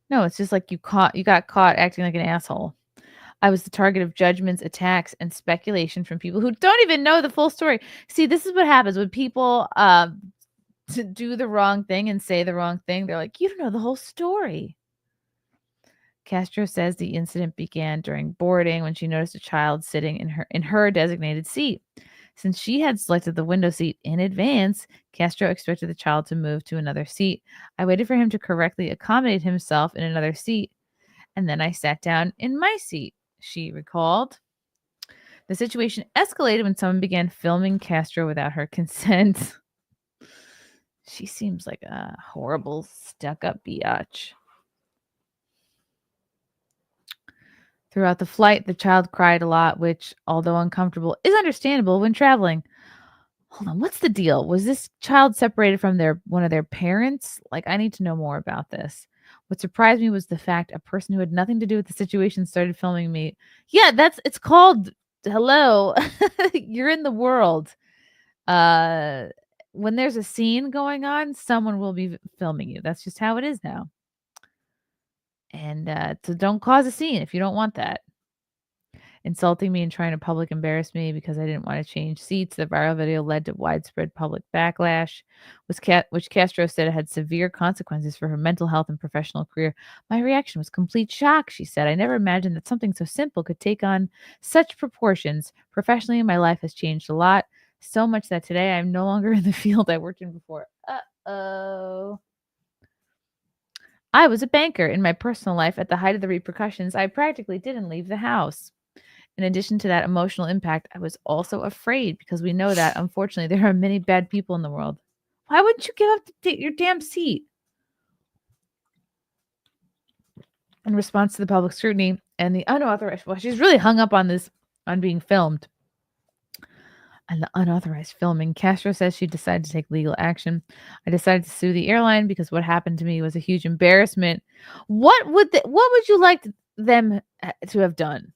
No, it's just like you got caught acting like an asshole. I was the target of judgments, attacks, and speculation from people who don't even know the full story. See, this is what happens when people to do the wrong thing and say the wrong thing. They're like, you don't know the whole story. Castro says the incident began during boarding when she noticed a child sitting in her designated seat. Since she had selected the window seat in advance, Castro expected the child to move to another seat. I waited for him to correctly accommodate himself in another seat, and then I sat down in my seat, she recalled. The situation escalated when someone began filming Castro without her consent. She seems like a horrible, stuck-up biatch. Throughout the flight, the child cried a lot, which, although uncomfortable, is understandable when traveling. Hold on, what's the deal? Was this child separated from one of their parents? Like, I need to know more about this. What surprised me was the fact a person who had nothing to do with the situation started filming me. Yeah, it's called, hello, you're in the world. When there's a scene going on, someone will be filming you. That's just how it is now. And so don't cause a scene if you don't want that. Insulting me and trying to public embarrass me because I didn't want to change seats. The viral video led to widespread public backlash, which Castro said had severe consequences for her mental health and professional career. My reaction was complete shock, she said. I never imagined that something so simple could take on such proportions. Professionally, my life has changed a lot, so much that today I'm no longer in the field I worked in before. Uh-oh. I was a banker. In my personal life, at the height of the repercussions, I practically didn't leave the house. In addition to that emotional impact, I was also afraid because we know that, unfortunately, there are many bad people in the world. Why wouldn't you give up your damn seat? In response to the public scrutiny and the unauthorized, well, she's really hung up on this, on being filmed. And the unauthorized filming, Castro says she decided to take legal action. I decided to sue the airline because what happened to me was a huge embarrassment. What would you like them to have done.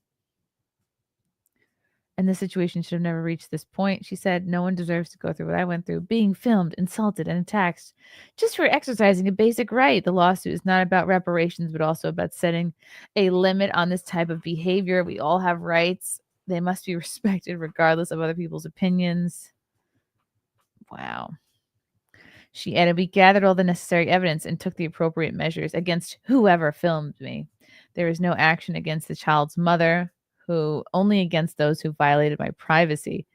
And the situation should have never reached this point. She said, no one deserves to go through what I went through, being filmed, insulted, and attacked just for exercising a basic right. The lawsuit is not about reparations, but also about setting a limit on this type of behavior. We all have rights. They must be respected regardless of other people's opinions. Wow. She added, we gathered all the necessary evidence and took the appropriate measures against whoever filmed me. There is no action against the child's mother, only against those who violated my privacy.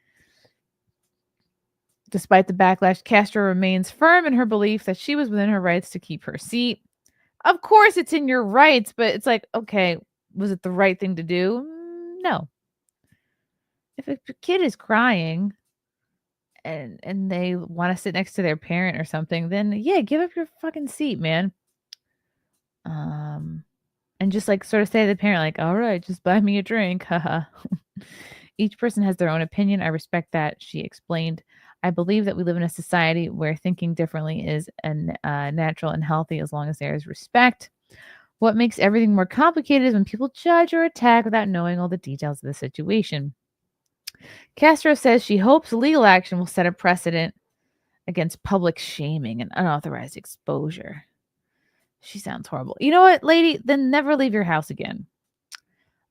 Despite the backlash, Castro remains firm in her belief that she was within her rights to keep her seat. Of course, it's in your rights, but it's like, okay, was it the right thing to do? No. If a kid is crying and they want to sit next to their parent or something, then yeah, give up your fucking seat, man. And just like sort of say to the parent, like, all right, just buy me a drink. Haha. Each person has their own opinion. I respect that, she explained. I believe that we live in a society where thinking differently is natural and healthy as long as there is respect. What makes everything more complicated is when people judge or attack without knowing all the details of the situation. Castro says she hopes legal action will set a precedent against public shaming and unauthorized exposure. She sounds horrible. You know what, lady? Then never leave your house again.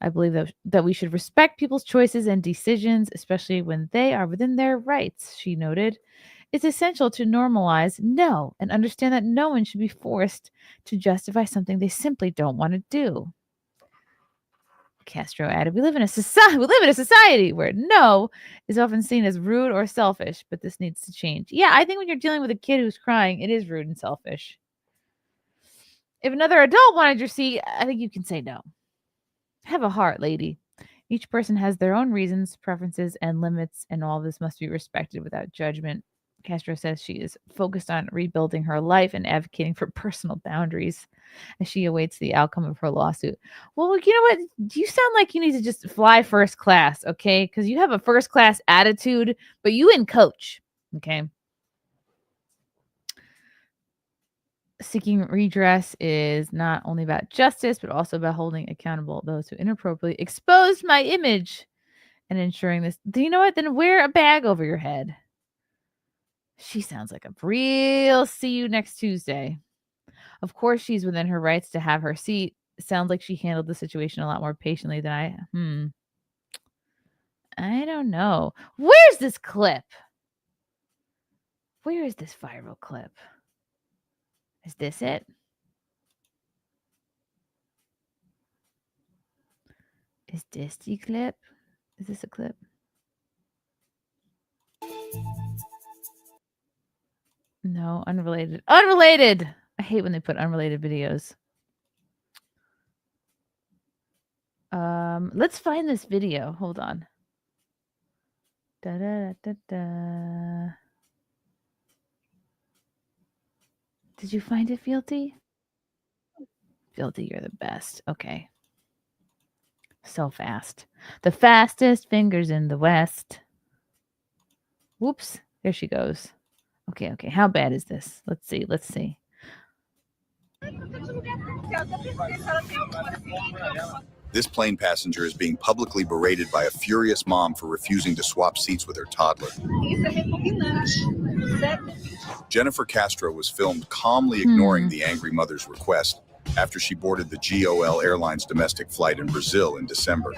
I believe that we should respect people's choices and decisions, especially when they are within their rights, she noted. It's essential to normalize no and understand that no one should be forced to justify something they simply don't want to do. Castro added, we live in a society where no is often seen as rude or selfish, but this needs to change. Yeah, I think when you're dealing with a kid who's crying, it is rude and selfish. If another adult wanted your seat, I think you can say no. Have a heart, lady. Each person has their own reasons, preferences, and limits, and all this must be respected without judgment. Castro says she is focused on rebuilding her life and advocating for personal boundaries as she awaits the outcome of her lawsuit. Well, you know what? You sound like you need to just fly first class, okay? Because you have a first class attitude, but you in coach, okay? Seeking redress is not only about justice, but also about holding accountable those who inappropriately exposed my image and ensuring this. Do you know what? Then wear a bag over your head. She sounds like a real see you next Tuesday. Of course, she's within her rights to have her seat. It sounds like she handled the situation a lot more patiently than I don't know. Where's this clip? Where is this viral clip? Is this it? Is this the clip? Is this a clip? No, unrelated. Unrelated! I hate when they put unrelated videos. Let's find this video. Hold on. Da da da da. Did you find it, Fealty? Fealty, you're the best. Okay. So fast. The fastest fingers in the West. Whoops. There she goes. Okay. How bad is this? Let's see. This plane passenger is being publicly berated by a furious mom for refusing to swap seats with her toddler. Jennifer Castro was filmed calmly ignoring the angry mother's request after she boarded the GOL Airlines domestic flight in Brazil in December.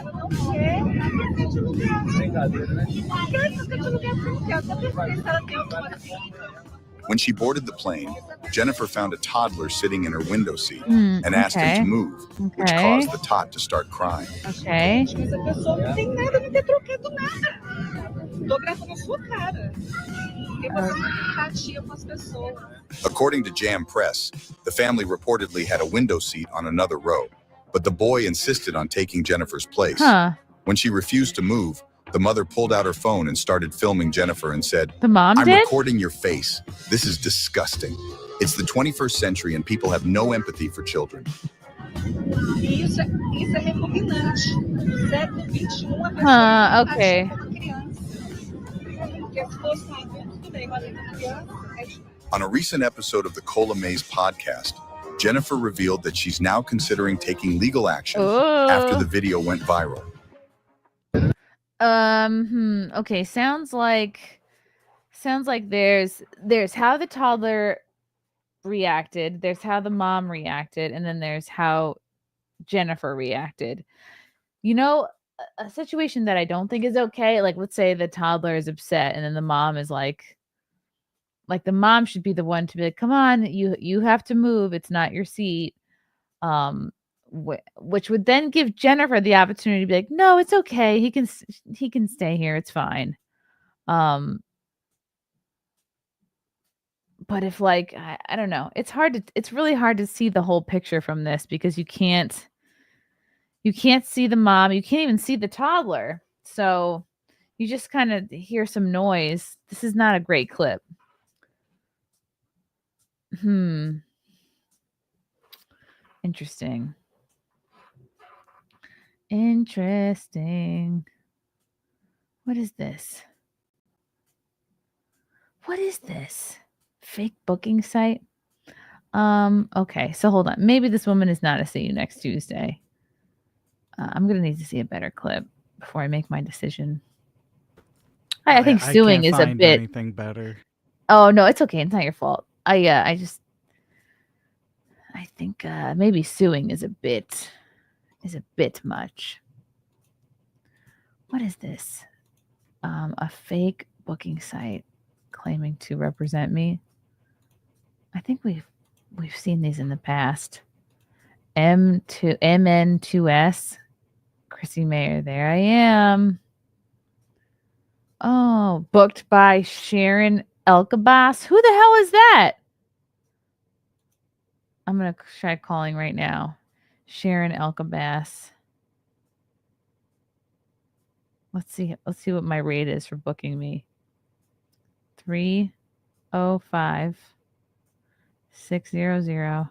When she boarded the plane, Jennifer found a toddler sitting in her window seat and asked him to move, which caused the tot to start crying. Okay. According to Jam Press, the family reportedly had a window seat on another row, but the boy insisted on taking Jennifer's place. When she refused to move, the mother pulled out her phone and started filming Jennifer and said, I'm recording your face. This is disgusting. It's the 21st century and people have no empathy for children. Okay. On a recent episode of the Cola Maze podcast, Jennifer revealed that she's now considering taking legal action after the video went viral. Okay, sounds like there's how the toddler reacted, there's how the mom reacted, and then there's how Jennifer reacted. You know, a situation that I don't think is okay, like let's say the toddler is upset and then the mom is like the mom should be the one to be like, come on, you have to move, it's not your seat. Which would then give Jennifer the opportunity to be like, no, it's okay, he can stay here, it's fine. But if like I don't know, it's really hard to see the whole picture from this because you can't see the mom, you can't even see the toddler, so you just kind of hear some noise. This is not a great clip. Interesting. What is this? Fake booking site? Okay, so hold on. Maybe this woman is not a see you next Tuesday. I'm gonna need to see a better clip before I make my decision. I think suing is a bit. Anything better. Oh no, it's okay. It's not your fault. I think maybe suing is a bit much. What is this? A fake booking site claiming to represent me. I think we've seen these in the past. MN2S. Chrissie Mayr, there I am. Oh, booked by Sharon Elkabas. Who the hell is that? I'm going to try calling right now. Sharon Elkabas. Let's see what my rate is for booking me. 305 600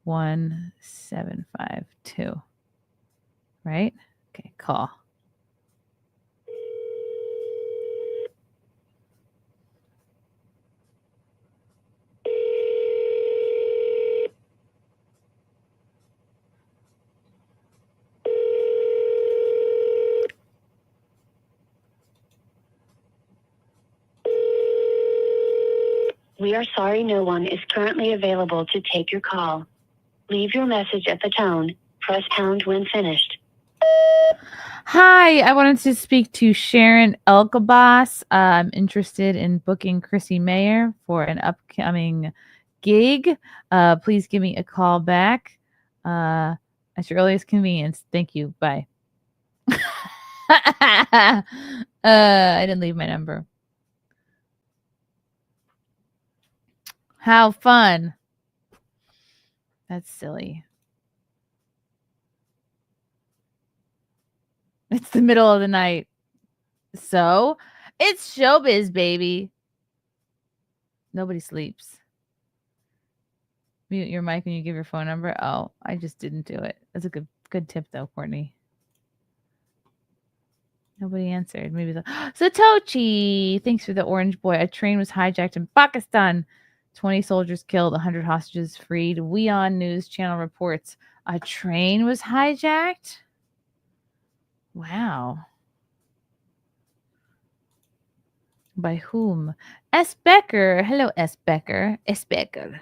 1752. Right? Okay, call. We are sorry no one is currently available to take your call. Leave your message at the tone. Press pound when finished. Hi, I wanted to speak to Sharon Elkabas. I'm interested in booking Chrissie Mayr for an upcoming gig. Please give me a call back at your earliest convenience. Thank you. Bye. I didn't leave my number. How fun. That's silly. It's the middle of the night. So, it's showbiz, baby. Nobody sleeps. Mute your mic when you give your phone number. Oh, I just didn't do it. That's a good tip, though, Courtney. Nobody answered. Maybe Satoshi. Thanks for the orange boy. A train was hijacked in Pakistan. 20 soldiers killed, 100 hostages freed. WION News Channel reports a train was hijacked. Wow. By whom? S. Becker. Hello, S. Becker. S. Becker.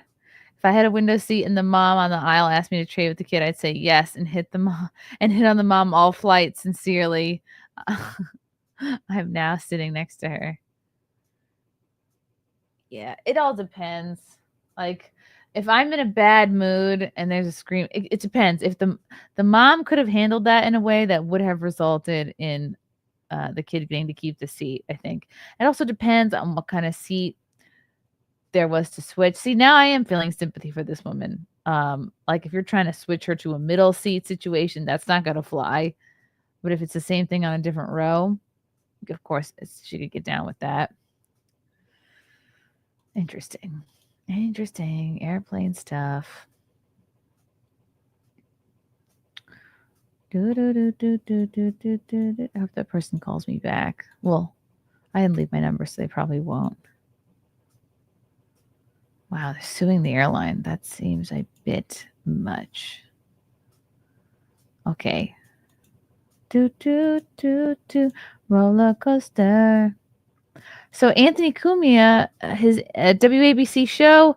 If I had a window seat and the mom on the aisle asked me to trade with the kid, I'd say yes and hit on the mom all flight. Sincerely. I'm now sitting next to her. Yeah, it all depends. Like, if I'm in a bad mood and there's a scream, it depends. If the mom could have handled that in a way that would have resulted in the kid getting to keep the seat, I think. It also depends on what kind of seat there was to switch. See, now I am feeling sympathy for this woman. Like if you're trying to switch her to a middle seat situation, that's not going to fly. But if it's the same thing on a different row, of course, she could get down with that. Interesting. Airplane stuff. I hope that person calls me back. Well, I didn't leave my number, so they probably won't. Wow. Wow, they're suing the airline. That seems a bit much. Okay. Do, do, do, do. Roller coaster. So Anthony Cumia, his WABC show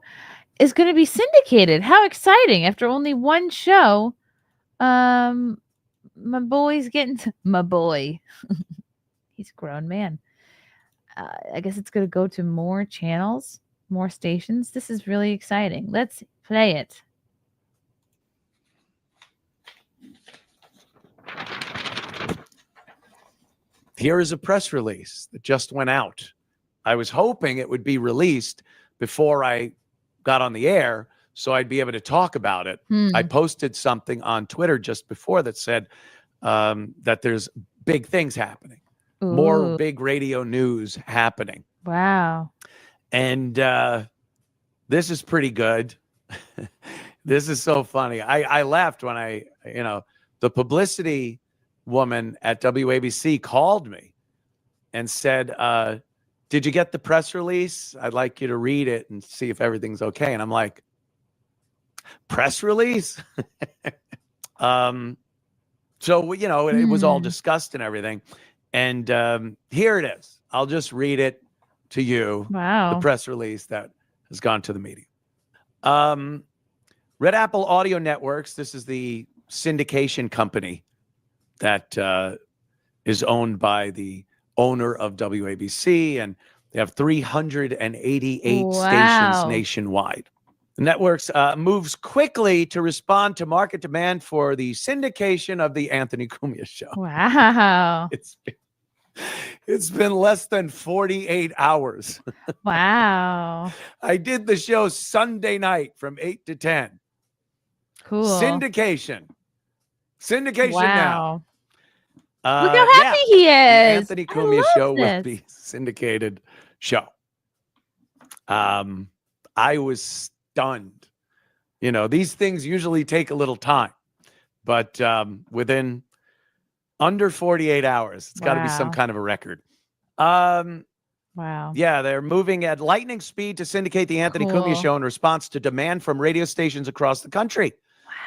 is going to be syndicated. How exciting. After only one show, my boy's getting my boy. He's a grown man. I guess it's going to go to more channels, more stations. This is really exciting. Let's play it. Here is a press release that just went out. I was hoping it would be released before I got on the air so I'd be able to talk about it. I posted something on Twitter just before that said that there's big things happening. Ooh. More big radio news happening. Wow. And this is pretty good. This is so funny. I laughed when the publicity woman at WABC called me and said, did you get the press release? I'd like you to read it and see if everything's okay. And I'm like, press release? So, it was all discussed and everything. And here it is. I'll just read it to you. Wow. The press release that has gone to the media. Red Apple Audio Networks, this is the syndication company that is owned by the owner of WABC, and they have 388 stations nationwide. The networks moves quickly to respond to market demand for the syndication of the Anthony Cumia show. Wow. It's been less than 48 hours. Wow. I did the show Sunday night from 8 to 10. Cool. Syndication now. Look how happy he is. The Anthony Cumia show will be syndicated show. I was stunned. These things usually take a little time, but within under 48 hours, it's got to be some kind of a record. Wow. Yeah, they're moving at lightning speed to syndicate the Anthony Cumia show in response to demand from radio stations across the country.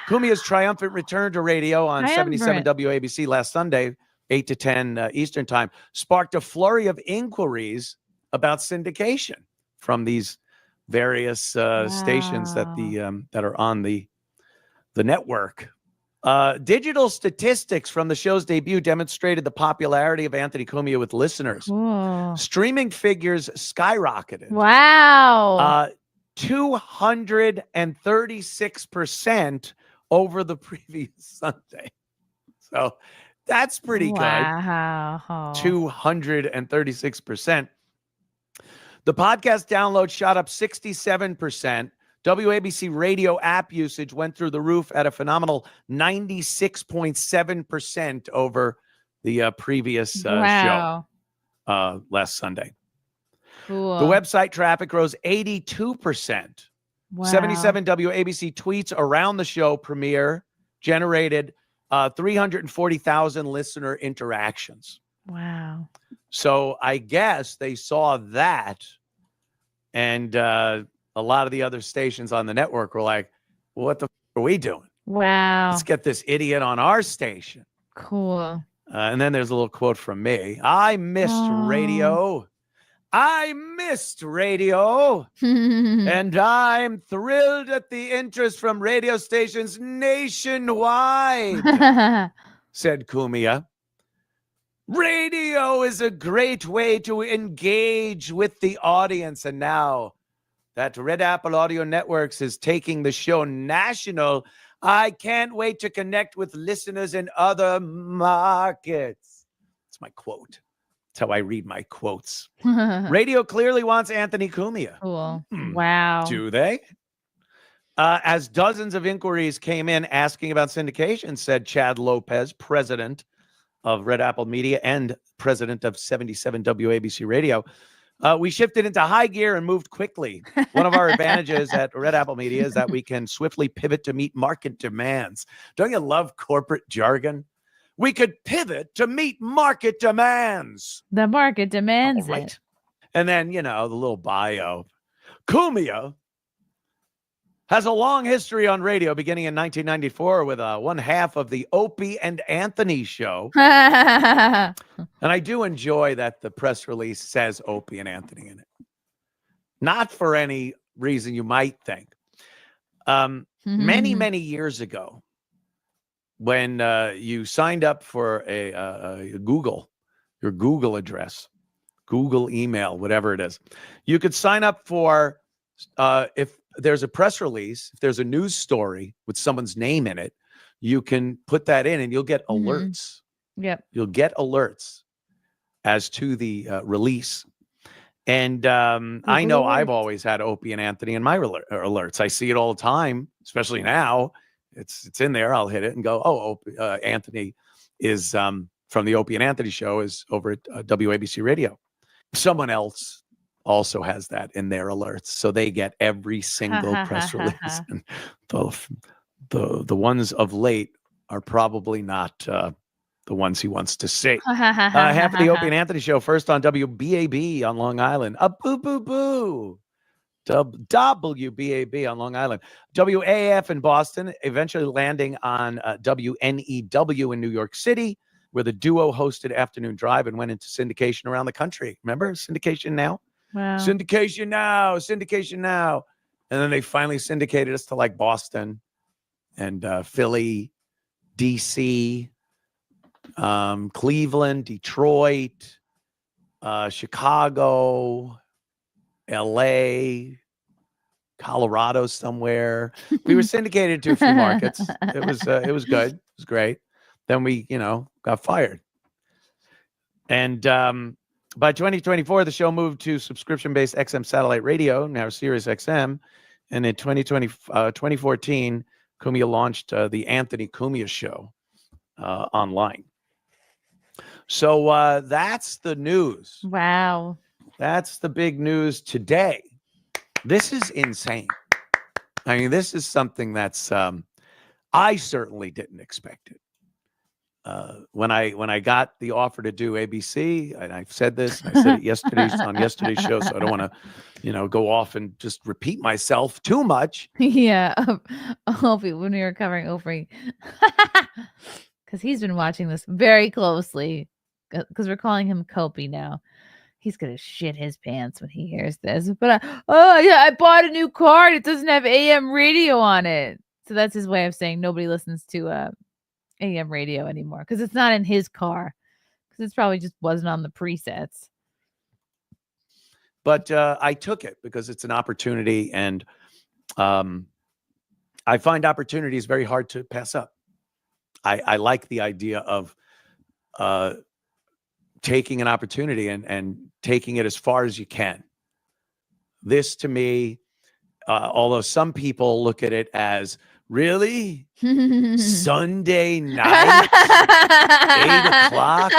Cumia's triumphant return to radio on 77 WABC last Sunday, 8 to 10 Eastern time, sparked a flurry of inquiries about syndication from these various stations that are on the network. Digital statistics from the show's debut demonstrated the popularity of Anthony Cumia with listeners. Cool. Streaming figures skyrocketed. Wow. 236% over the previous Sunday. So that's pretty good. 236%. The podcast download shot up 67%. WABC radio app usage went through the roof at a phenomenal 96.7% over the previous show last Sunday. Cool. The website traffic rose 82%. Wow. 77 WABC tweets around the show premiere generated 340,000 listener interactions. Wow. So I guess they saw that, and a lot of the other stations on the network were like, what the f are we doing? Wow. Let's get this idiot on our station. Cool. And then there's a little quote from me. I missed radio. I missed radio. And I'm thrilled at the interest from radio stations nationwide, said Cumia. Radio is a great way to engage with the audience. And now that Red Apple Audio Networks is taking the show national, I can't wait to connect with listeners in other markets. That's my quote. That's how I read my quotes. Radio clearly wants Anthony Cumia. Cool. Wow. Do they? As dozens of inquiries came in asking about syndication, said Chad Lopez, president of Red Apple Media and president of 77 WABC Radio, we shifted into high gear and moved quickly. One of our advantages at Red Apple Media is that we can swiftly pivot to meet market demands. Don't you love corporate jargon? We could pivot to meet market demands. The market demands it. And then, the little bio. Cumia has a long history on radio, beginning in 1994 with one half of the Opie and Anthony show. And I do enjoy that the press release says Opie and Anthony in it. Not for any reason you might think. Many, many years ago, when you signed up for a Google, your Google address, Google email, whatever it is, you could sign up for if there's a press release, if there's a news story with someone's name in it, you can put that in and you'll get alerts. Yep. You'll get alerts as to the release. And I know I've always had Opie and Anthony in my alerts. I see it all the time, especially now. It's in there. I'll hit it and go, oh, Anthony is from the Opie and Anthony show is over at WABC Radio. Someone else also has that in their alerts, so they get every single press release. And the ones of late are probably not the ones he wants to see. Half of the Opie and Anthony show, first on WBAB on Long Island. Boo, boo, boo. WBAB on Long Island. WAF in Boston, eventually landing on WNEW in New York City, where the duo hosted Afternoon Drive and went into syndication around the country. Remember syndication now? Wow. Syndication now, syndication now. And then they finally syndicated us to like Boston and Philly, DC, Cleveland, Detroit, Chicago, LA, Colorado somewhere. We were syndicated to a few markets. It was good. It was great. Then we, got fired. And by 2024, the show moved to subscription-based XM satellite radio, now Sirius XM. And in 2014, Cumia launched the Anthony Cumia Show online. So that's the news. Wow. That's the big news today. This is insane. I mean, this is something that's I certainly didn't expect it. When I got the offer to do ABC, and I've said this, I said it on yesterday's show, so I don't want to, go off and just repeat myself too much. Yeah, Opie, when we were covering Opie, because he's been watching this very closely, because we're calling him Copey now. He's gonna shit his pants when he hears this. But I bought a new car and it doesn't have AM radio on it. So that's his way of saying nobody listens to AM radio anymore because it's not in his car, because it's probably just wasn't on the presets. But I took it because it's an opportunity, and I find opportunities very hard to pass up. I like the idea of taking an opportunity and taking it as far as you can. This, to me, although some people look at it as, really? Sunday night, 8 o'clock?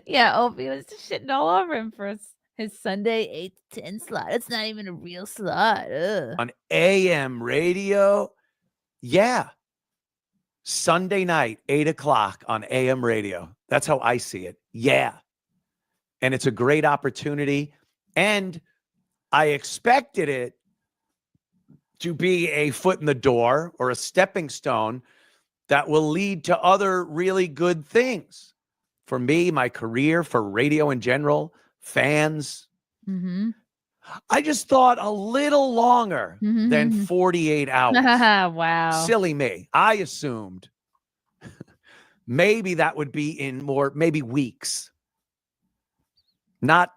Yeah, Opie was shitting all over him for his Sunday 8 to 10 slot. It's not even a real slot. Ugh. On AM radio? Yeah. Sunday night, 8 o'clock on AM radio. That's how I see it. Yeah. And it's a great opportunity. And I expected it to be a foot in the door or a stepping stone that will lead to other really good things for me, my career, for radio in general, fans. Mm-hmm. I just thought a little longer than 48 hours. Wow. Silly me. I assumed maybe that would be in maybe weeks, not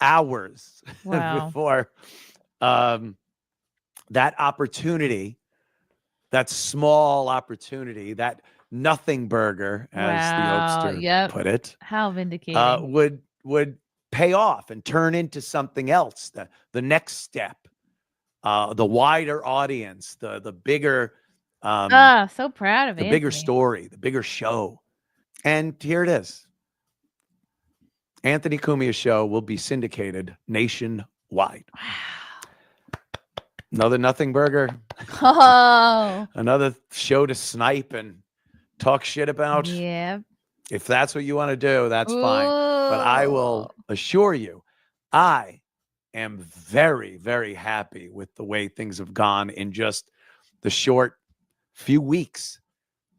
hours. Wow. Before that opportunity, that small opportunity, that nothing burger, as the Oakster put it, how vindicating, would pay off and turn into something else, the next step, the wider audience, the bigger so proud of the Anthony. bigger story, the bigger show. And here it is. Anthony Cumia Show will be syndicated nationwide. Wow. Another nothing burger. Oh. Another show to snipe and talk shit about. Yeah. If that's what you want to do, that's fine. But I will assure you, I am very, very happy with the way things have gone in just the short few weeks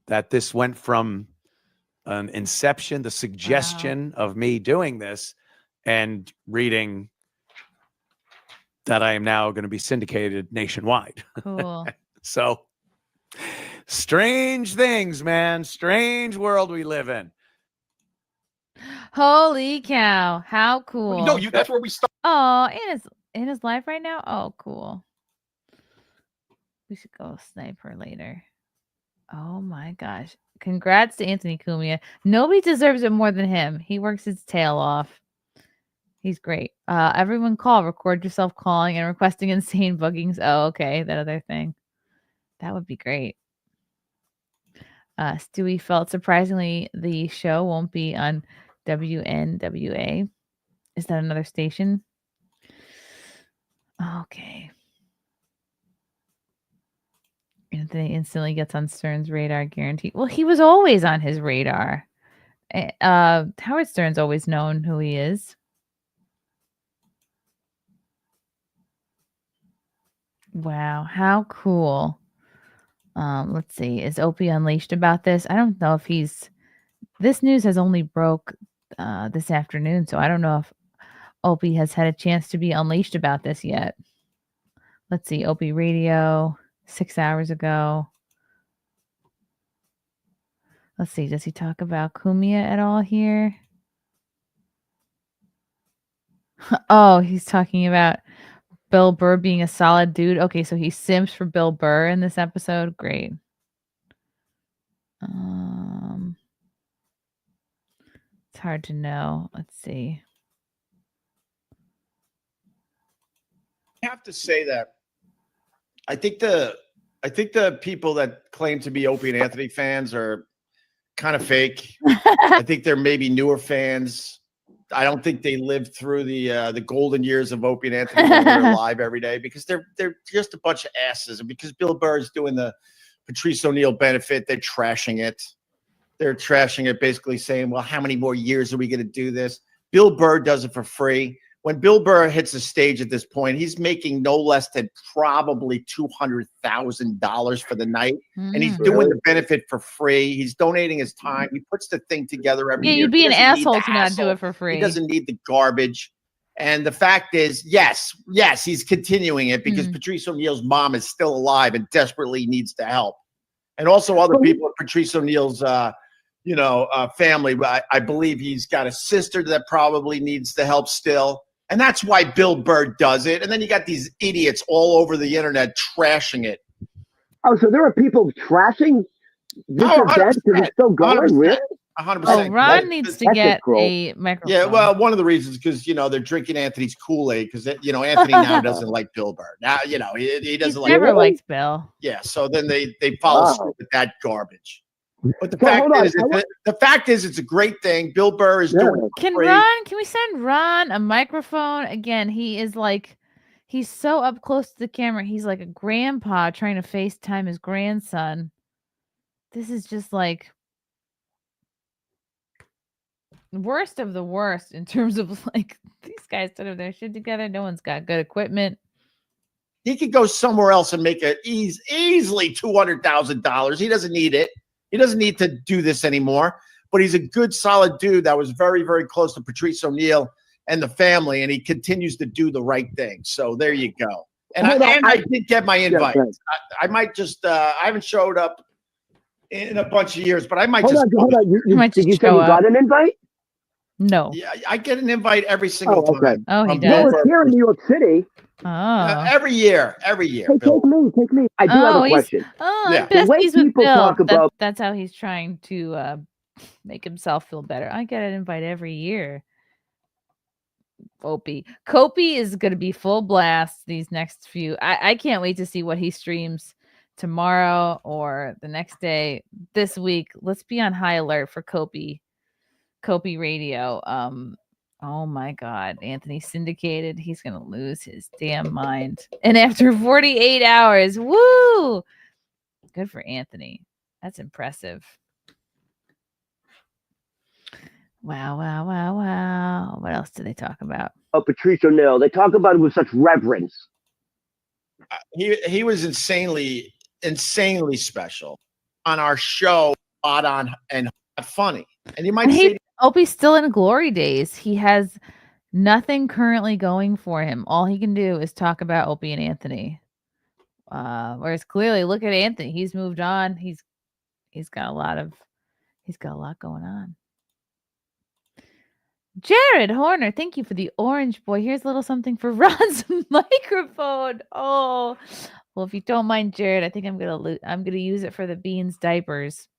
that this went from an inception, the suggestion of me doing this, and reading that I am now going to be syndicated nationwide. Cool. So strange things, man. Strange world we live in. Holy cow. How cool. No, that's where we start. Oh, Anna's live right now? Oh, cool. We should go snipe her later. Oh my gosh. Congrats to Anthony Cumia. Nobody deserves it more than him. He works his tail off. He's great. Everyone record yourself calling and requesting insane bookings. Oh, okay. That other thing. That would be great. Stewie felt surprisingly the show won't be on WNWA. Is that another station? Okay. Anthony instantly gets on Stern's radar, guaranteed. Well, he was always on his radar. Howard Stern's always known who he is. Wow, how cool. Let's see. Is Opie unleashed about this? I don't know if this news has only broke this afternoon, so I don't know if Opie has had a chance to be unleashed about this yet. Let's see. Opie Radio 6 hours ago. Let's see. Does he talk about Cumia at all here? Oh, he's talking about Bill Burr being a solid dude. Okay, so he simps for Bill Burr in this episode. Great. It's hard to know. Let's see. I have to say that I think the people that claim to be Opie and Anthony fans are kind of fake. I think they're maybe newer fans. I don't think they lived through the golden years of Opie and Anthony when they're live every day, because they're just a bunch of asses. And because Bill Burr is doing the Patrice O'Neal benefit, they're trashing it. They're trashing it, basically saying, well, how many more years are we going to do this? Bill Burr does it for free. When Bill Burr hits the stage at this point, he's making no less than probably $200,000 for the night. And he's doing the benefit for free. He's donating his time. He puts the thing together every year. You'd be an asshole to not do it for free. He doesn't need the garbage. And the fact is, yes, he's continuing it because Patrice O'Neal's mom is still alive and desperately needs the help. And also other people in Patrice O'Neal's family. I believe he's got a sister that probably needs the help still. And that's why Bill Burr does it. And then you got these idiots all over the internet trashing it. Oh, so there are people trashing this event because it's still going, really? 100%. Oh, Ron needs to get a microphone. Yeah, well, one of the reasons because they're drinking Anthony's Kool-Aid because Anthony now doesn't like Bill Burr. Now he doesn't like. Never liked Bill. Yeah, so then they follow suit with that garbage. But the fact is, it's a great thing. Bill Burr is doing. Can we send Ron a microphone again? He is he's so up close to the camera. He's like a grandpa trying to FaceTime his grandson. This is just worst of the worst in terms of these guys don't have their shit together. No one's got good equipment. He could go somewhere else and make it easily $200,000. He doesn't need it. He doesn't need to do this anymore, but he's a good, solid dude that was very, very close to Patrice O'Neal and the family, and he continues to do the right thing. So there you go. And I did get my invite. Yeah, I might just I haven't showed up in a bunch of years, but I might hold on. You say you got an invite? No. Yeah, I get an invite every single time. Oh, he does. Well, it's here in New York City. Oh. Every year. Hey, take me. I do have a question. The way people talk about that's how he's trying to make himself feel better. I get an invite every year. Kopi is going to be full blast these next few. I can't wait to see what he streams tomorrow or the next day. This week, let's be on high alert for Kopi Radio. Oh my God, Anthony syndicated. He's going to lose his damn mind. And after 48 hours, woo! Good for Anthony. That's impressive. Wow. What else did they talk about? Oh, Patrice O'Neill. They talk about it with such reverence. He was insanely special on our show, odd on and funny. And you might say Opie's still in glory days. He has nothing currently going for him. All he can do is talk about Opie and Anthony. Whereas clearly, look at Anthony. He's moved on. He's got a lot going on. Jared Horner, thank you for the orange boy. Here's a little something for Ron's microphone. Oh, well, if you don't mind, Jared, I think I'm gonna use it for the Beans diapers.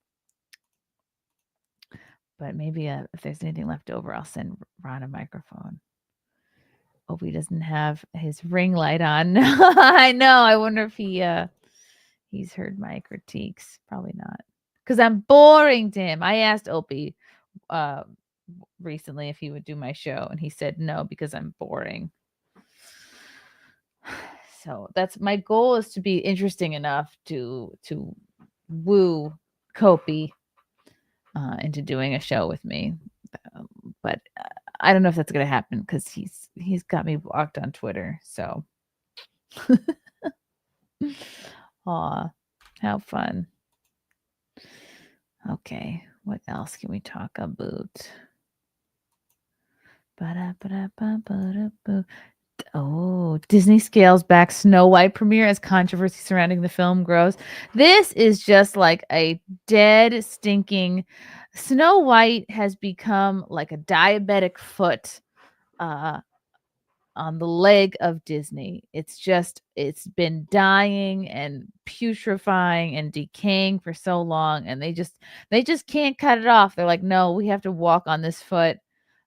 But maybe if there's anything left over, I'll send Ron a microphone. Opie doesn't have his ring light on. I know. I wonder if he's heard my critiques. Probably not, because I'm boring to him. I asked Opie recently if he would do my show, and he said no because I'm boring. So that's my goal, is to be interesting enough to woo Kopi into doing a show with me. But I don't know if that's going to happen, because he's got me blocked on Twitter. So, aw, how fun. Okay, what else can we talk about? Oh, Disney scales back Snow White premiere as controversy surrounding the film grows. This is just like a dead, stinking. Snow White has become like a diabetic foot on the leg of Disney. It's been dying and putrefying and decaying for so long, and they just can't cut it off. They're like, no, we have to walk on this foot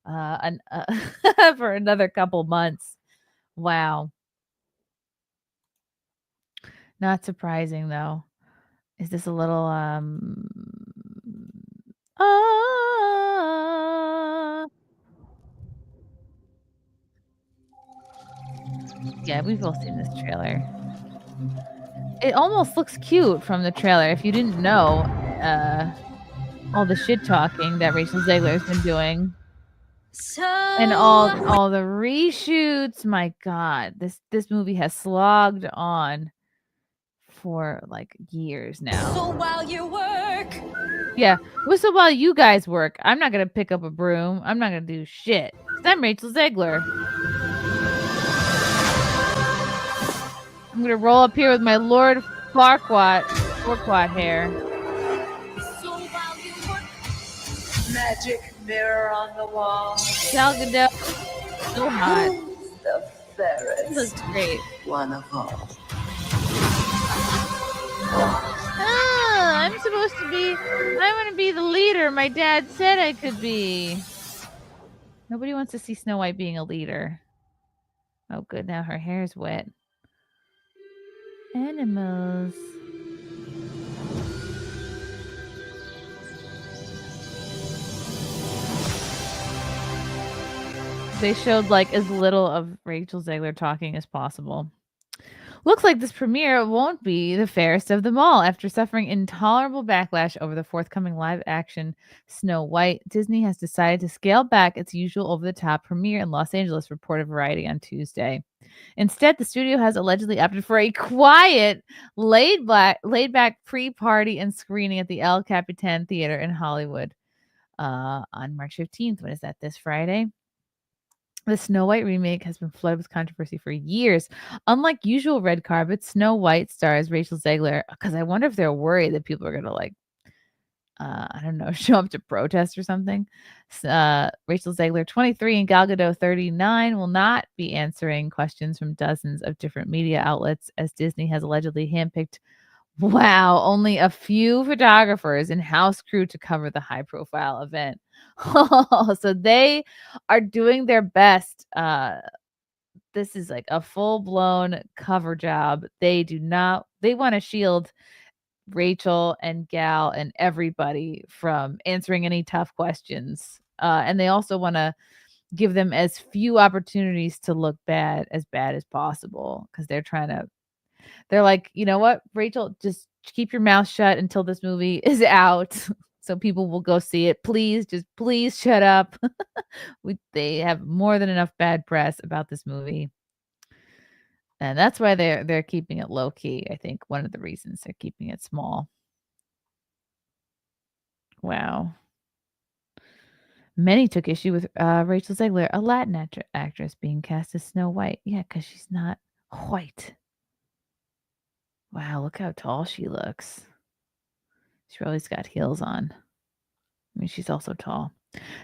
for another couple months. Wow. Not surprising, though. Is this a little yeah, we've all seen this trailer. It almost looks cute from the trailer. If you didn't know, all the shit talking that Rachel Zegler has been doing. And all the reshoots, my God, this movie has slogged on for like years now. So while you work, yeah, so while you guys work, I'm not gonna pick up a broom. I'm not gonna do shit. I'm Rachel Zegler. I'm gonna roll up here with my Lord Farquaad hair. so while you work, magic mirror on the wall. Gal Gadot, so hot. Who's the fairest? This looks great. One of all. I'm supposed to be. I want to be the leader my dad said I could be. Nobody wants to see Snow White being a leader. Oh, good. Now her hair's wet. Animals. They showed like as little of Rachel Zegler talking as possible. Looks like this premiere won't be the fairest of them all. After suffering intolerable backlash over the forthcoming live-action Snow White, Disney has decided to scale back its usual over-the-top premiere in Los Angeles, reported Variety on Tuesday. Instead, the studio has allegedly opted for a quiet, laid-back pre-party and screening at the El Capitan Theater in Hollywood on March 15th. When is that? This Friday? The Snow White remake has been flooded with controversy for years. Unlike usual red carpets, Snow White stars Rachel Zegler, because I wonder if they're worried that people are going to like, I don't know, show up to protest or something. Rachel Zegler, 23, and Gal Gadot, 39, will not be answering questions from dozens of different media outlets, as Disney has allegedly handpicked only a few photographers and house crew to cover the high-profile event. So they are doing their best. This is like a full-blown cover job. They want to shield Rachel and Gal and everybody from answering any tough questions. And they also want to give them as few opportunities to look bad as possible, because they're like, you know what, Rachel, just keep your mouth shut until this movie is out so people will go see it. Please shut up. They have more than enough bad press about this movie. And that's why they're keeping it low key. I think one of the reasons they're keeping it small. Wow. Many took issue with Rachel Zegler, a Latin actress, being cast as Snow White. Yeah, because she's not white. Wow, look how tall she looks. She always got heels on. I mean, she's also tall.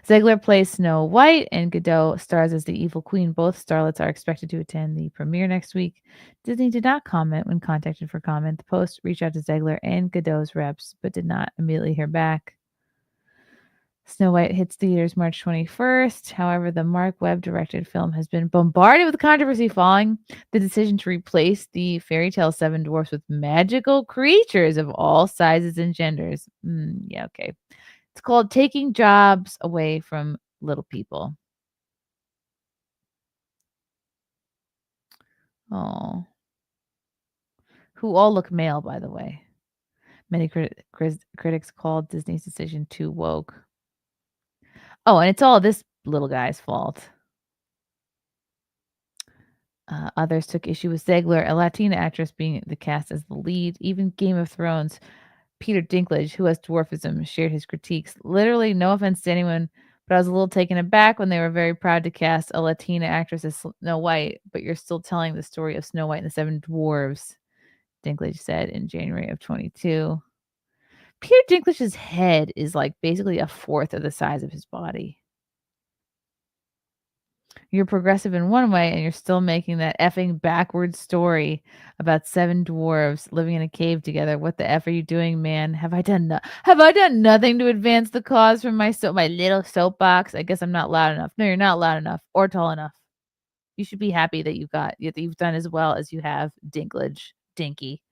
Zegler plays Snow White, and Godot stars as the evil queen. Both starlets are expected to attend the premiere next week. Disney did not comment when contacted for comment. The Post reached out to Zegler and Godot's reps, but did not immediately hear back. Snow White hits theaters March 21st. However, the Mark Webb-directed film has been bombarded with controversy following the decision to replace the fairy tale Seven Dwarfs with magical creatures of all sizes and genders. Yeah, okay. It's called Taking Jobs Away from Little People. Oh. Who all look male, by the way. Many critics called Disney's decision too woke. Oh, and it's all this little guy's fault. Others took issue with Zegler, a Latina actress, being the cast as the lead. Even Game of Thrones, Peter Dinklage, who has dwarfism, shared his critiques. Literally, no offense to anyone, but I was a little taken aback when they were very proud to cast a Latina actress as Snow White, but you're still telling the story of Snow White and the Seven Dwarves, Dinklage said in January of 22. Peter Dinklage's head is like basically a fourth of the size of his body. You're progressive in one way, and you're still making that effing backwards story about seven dwarves living in a cave together. What the F are you doing, man? Have I done nothing to advance the cause from my little soapbox? I guess I'm not loud enough. No, you're not loud enough or tall enough. You should be happy that you've done as well as you have, Dinky.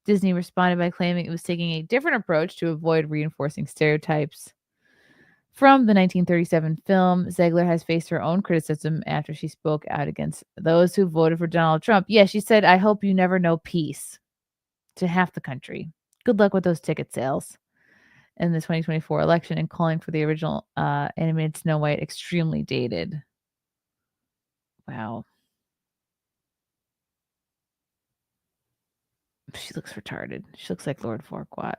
Disney responded by claiming it was taking a different approach to avoid reinforcing stereotypes. From the 1937 film, Zegler has faced her own criticism after she spoke out against those who voted for Donald Trump. Yeah, she said, "I hope you never know peace," to half the country. Good luck with those ticket sales in the 2024 election, and calling for the original animated Snow White extremely dated. Wow. She looks retarded. She looks like Lord Farquaad.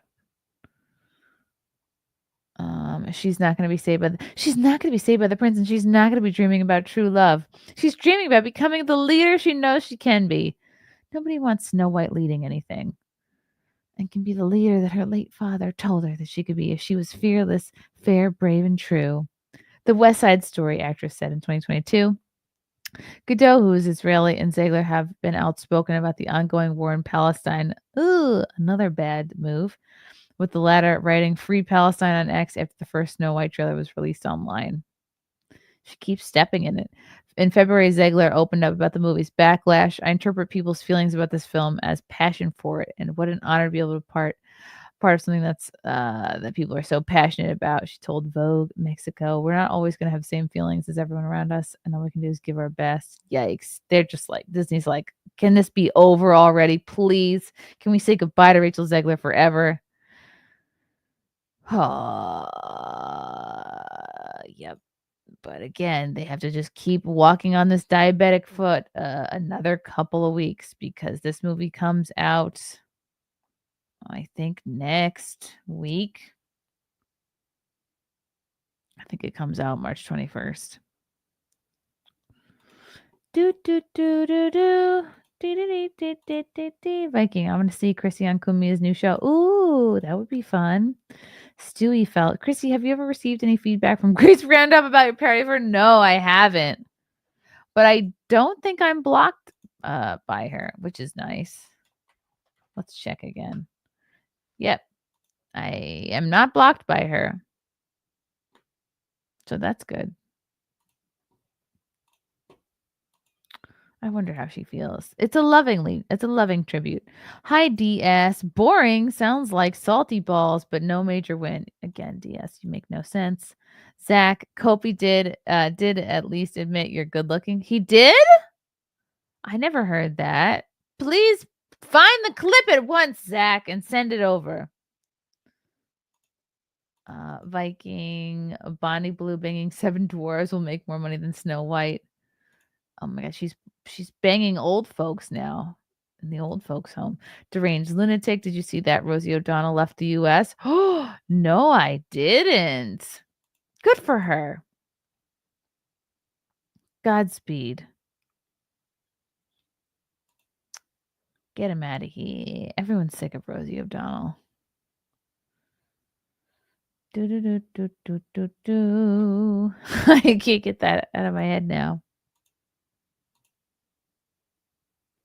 She's not going to be saved by the prince, and she's not going to be dreaming about true love. She's dreaming about becoming the leader she knows she can be. Nobody wants Snow White leading anything, and can be the leader that her late father told her that she could be if she was fearless, fair, brave, and true. The West Side Story actress said in 2022. Godot, who is Israeli, and Zegler have been outspoken about the ongoing war in Palestine. Ooh, another bad move. With the latter writing "Free Palestine" on X after the first Snow White trailer was released online. She keeps stepping in it. In February, Zegler opened up about the movie's backlash. "I interpret people's feelings about this film as passion for it, and what an honor to be able to part of something that's that people are so passionate about," she told Vogue Mexico. "We're not always going to have the same feelings as everyone around us, and all we can do is give our best." Yikes. They're just like, Disney's like, can this be over already, please? Can we say goodbye to Rachel Zegler forever? Yep. But again, they have to just keep walking on this diabetic foot another couple of weeks, because this movie comes out, I think, next week. I think it comes out March 21st. Viking. I'm going to see Chrissie on Cumia's new show. Ooh, that would be fun. Stewie felt. Chrissie, have you ever received any feedback from Grace Randolph about your parody for? No, I haven't. But I don't think I'm blocked by her, which is nice. Let's check again. Yep. I am not blocked by her. So that's good. I wonder how she feels. It's a loving tribute. Hi, DS. Boring. Sounds like salty balls, but no major win. Again, DS, you make no sense. Zach, Kopi did at least admit you're good looking. He did? I never heard that. Please find the clip at once, Zach, and send it over. Viking, Bonnie Blue banging 7 dwarves will make more money than Snow White. Oh my god, she's banging old folks now in the old folks home. Deranged lunatic. Did you see that Rosie O'Donnell left the US? Oh, no, I didn't. Good for her. Godspeed. Get him out of here. Everyone's sick of Rosie O'Donnell. Do. I can't get that out of my head now.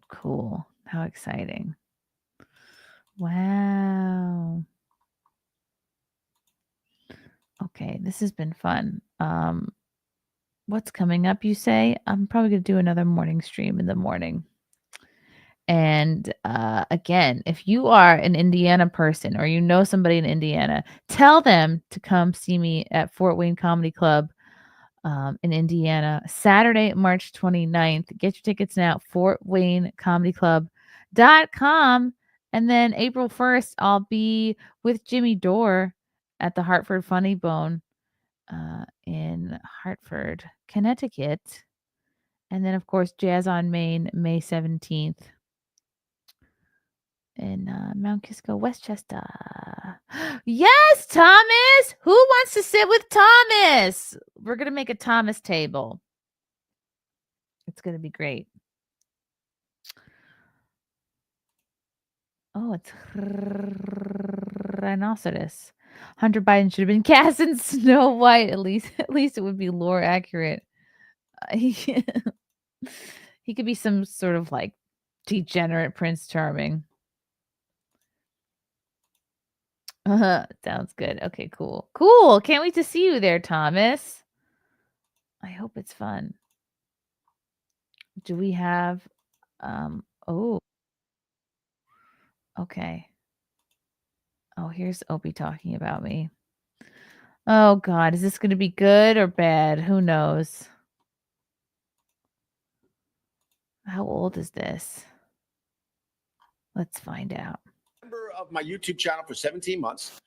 Cool. How exciting. Wow. Okay, this has been fun. What's coming up, you say? I'm probably going to do another morning stream in the morning. And again, if you are an Indiana person or you know somebody in Indiana, tell them to come see me at Fort Wayne Comedy Club in Indiana, Saturday, March 29th. Get your tickets now, fortwaynecomedyclub.com. And then April 1st, I'll be with Jimmy Dore at the Hartford Funny Bone in Hartford, Connecticut. And then, of course, Jazz on Main, May 17th in Mount Kisco, Westchester. Yes, Thomas! Who wants to sit with Thomas? We're going to make a Thomas table. It's going to be great. Oh, it's rhinoceros. Hunter Biden should have been cast in Snow White. At least it would be lore accurate. He could be some sort of like degenerate Prince Charming. Sounds good. Okay, cool. Cool. Can't wait to see you there, Thomas. I hope it's fun. Do we have oh. Okay. Oh, here's Opie talking about me. Oh god, is this going to be good or bad? Who knows? How old is this? Let's find out. Member of my YouTube channel for 17 months.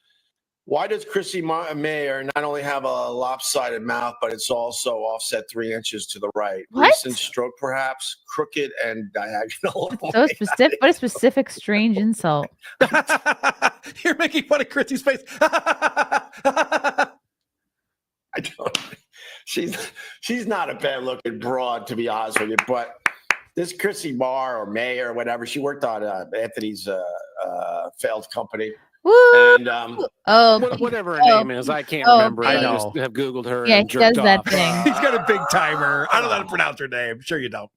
Why does Chrissie Mayr not only have a lopsided mouth, but it's also offset 3 inches to the right? What? Recent stroke, perhaps, crooked and diagonal. So specific. What a specific, strange insult. You're making fun of Chrissie's face. I don't. She's not a bad looking broad, to be honest with you, but this Chrissie Mayr or May or whatever, she worked on Anthony's failed company. Woo! And whatever her name is, I can't remember. I I know. just have Googled her Yeah, and he does jerked that off. thing. He's got a big timer. I don't know how to pronounce her name. Sure you don't.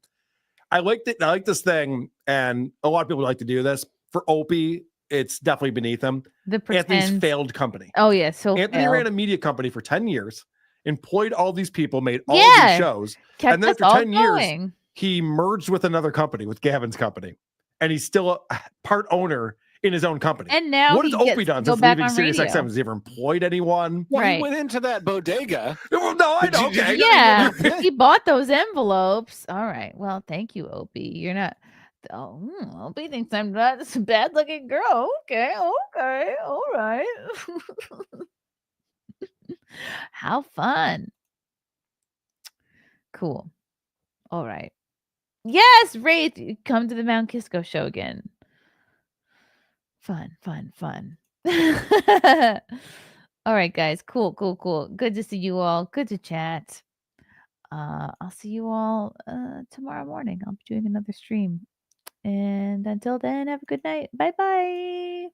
I like this thing, and a lot of people like to do this. For Opie, it's definitely beneath him. Anthony's pretend. failed company. Oh yeah, so Anthony failed. ran a media company for 10 years, employed all these people, made all Yeah. these shows, Kept and then us after all 10 years, going. he merged with another company, with Gavin's company, and he's still a part owner in his own company. And now what has he Opie gets done to go since back leaving on SiriusXM? radio. Has he ever employed anyone? Well, Right. he went into that bodega. No, I know. Okay. Yeah, he bought those envelopes. All right. Well, thank you, Opie. You're not. Oh, Opie thinks I'm not a bad looking girl. Okay. All right. How fun. Cool. All right. Yes, Wraith, come to the Mount Kisco show again. Fun. All right, guys. Cool. Good to see you all. Good to chat. I'll see you all tomorrow morning. I'll be doing another stream. And until then, have a good night. Bye-bye.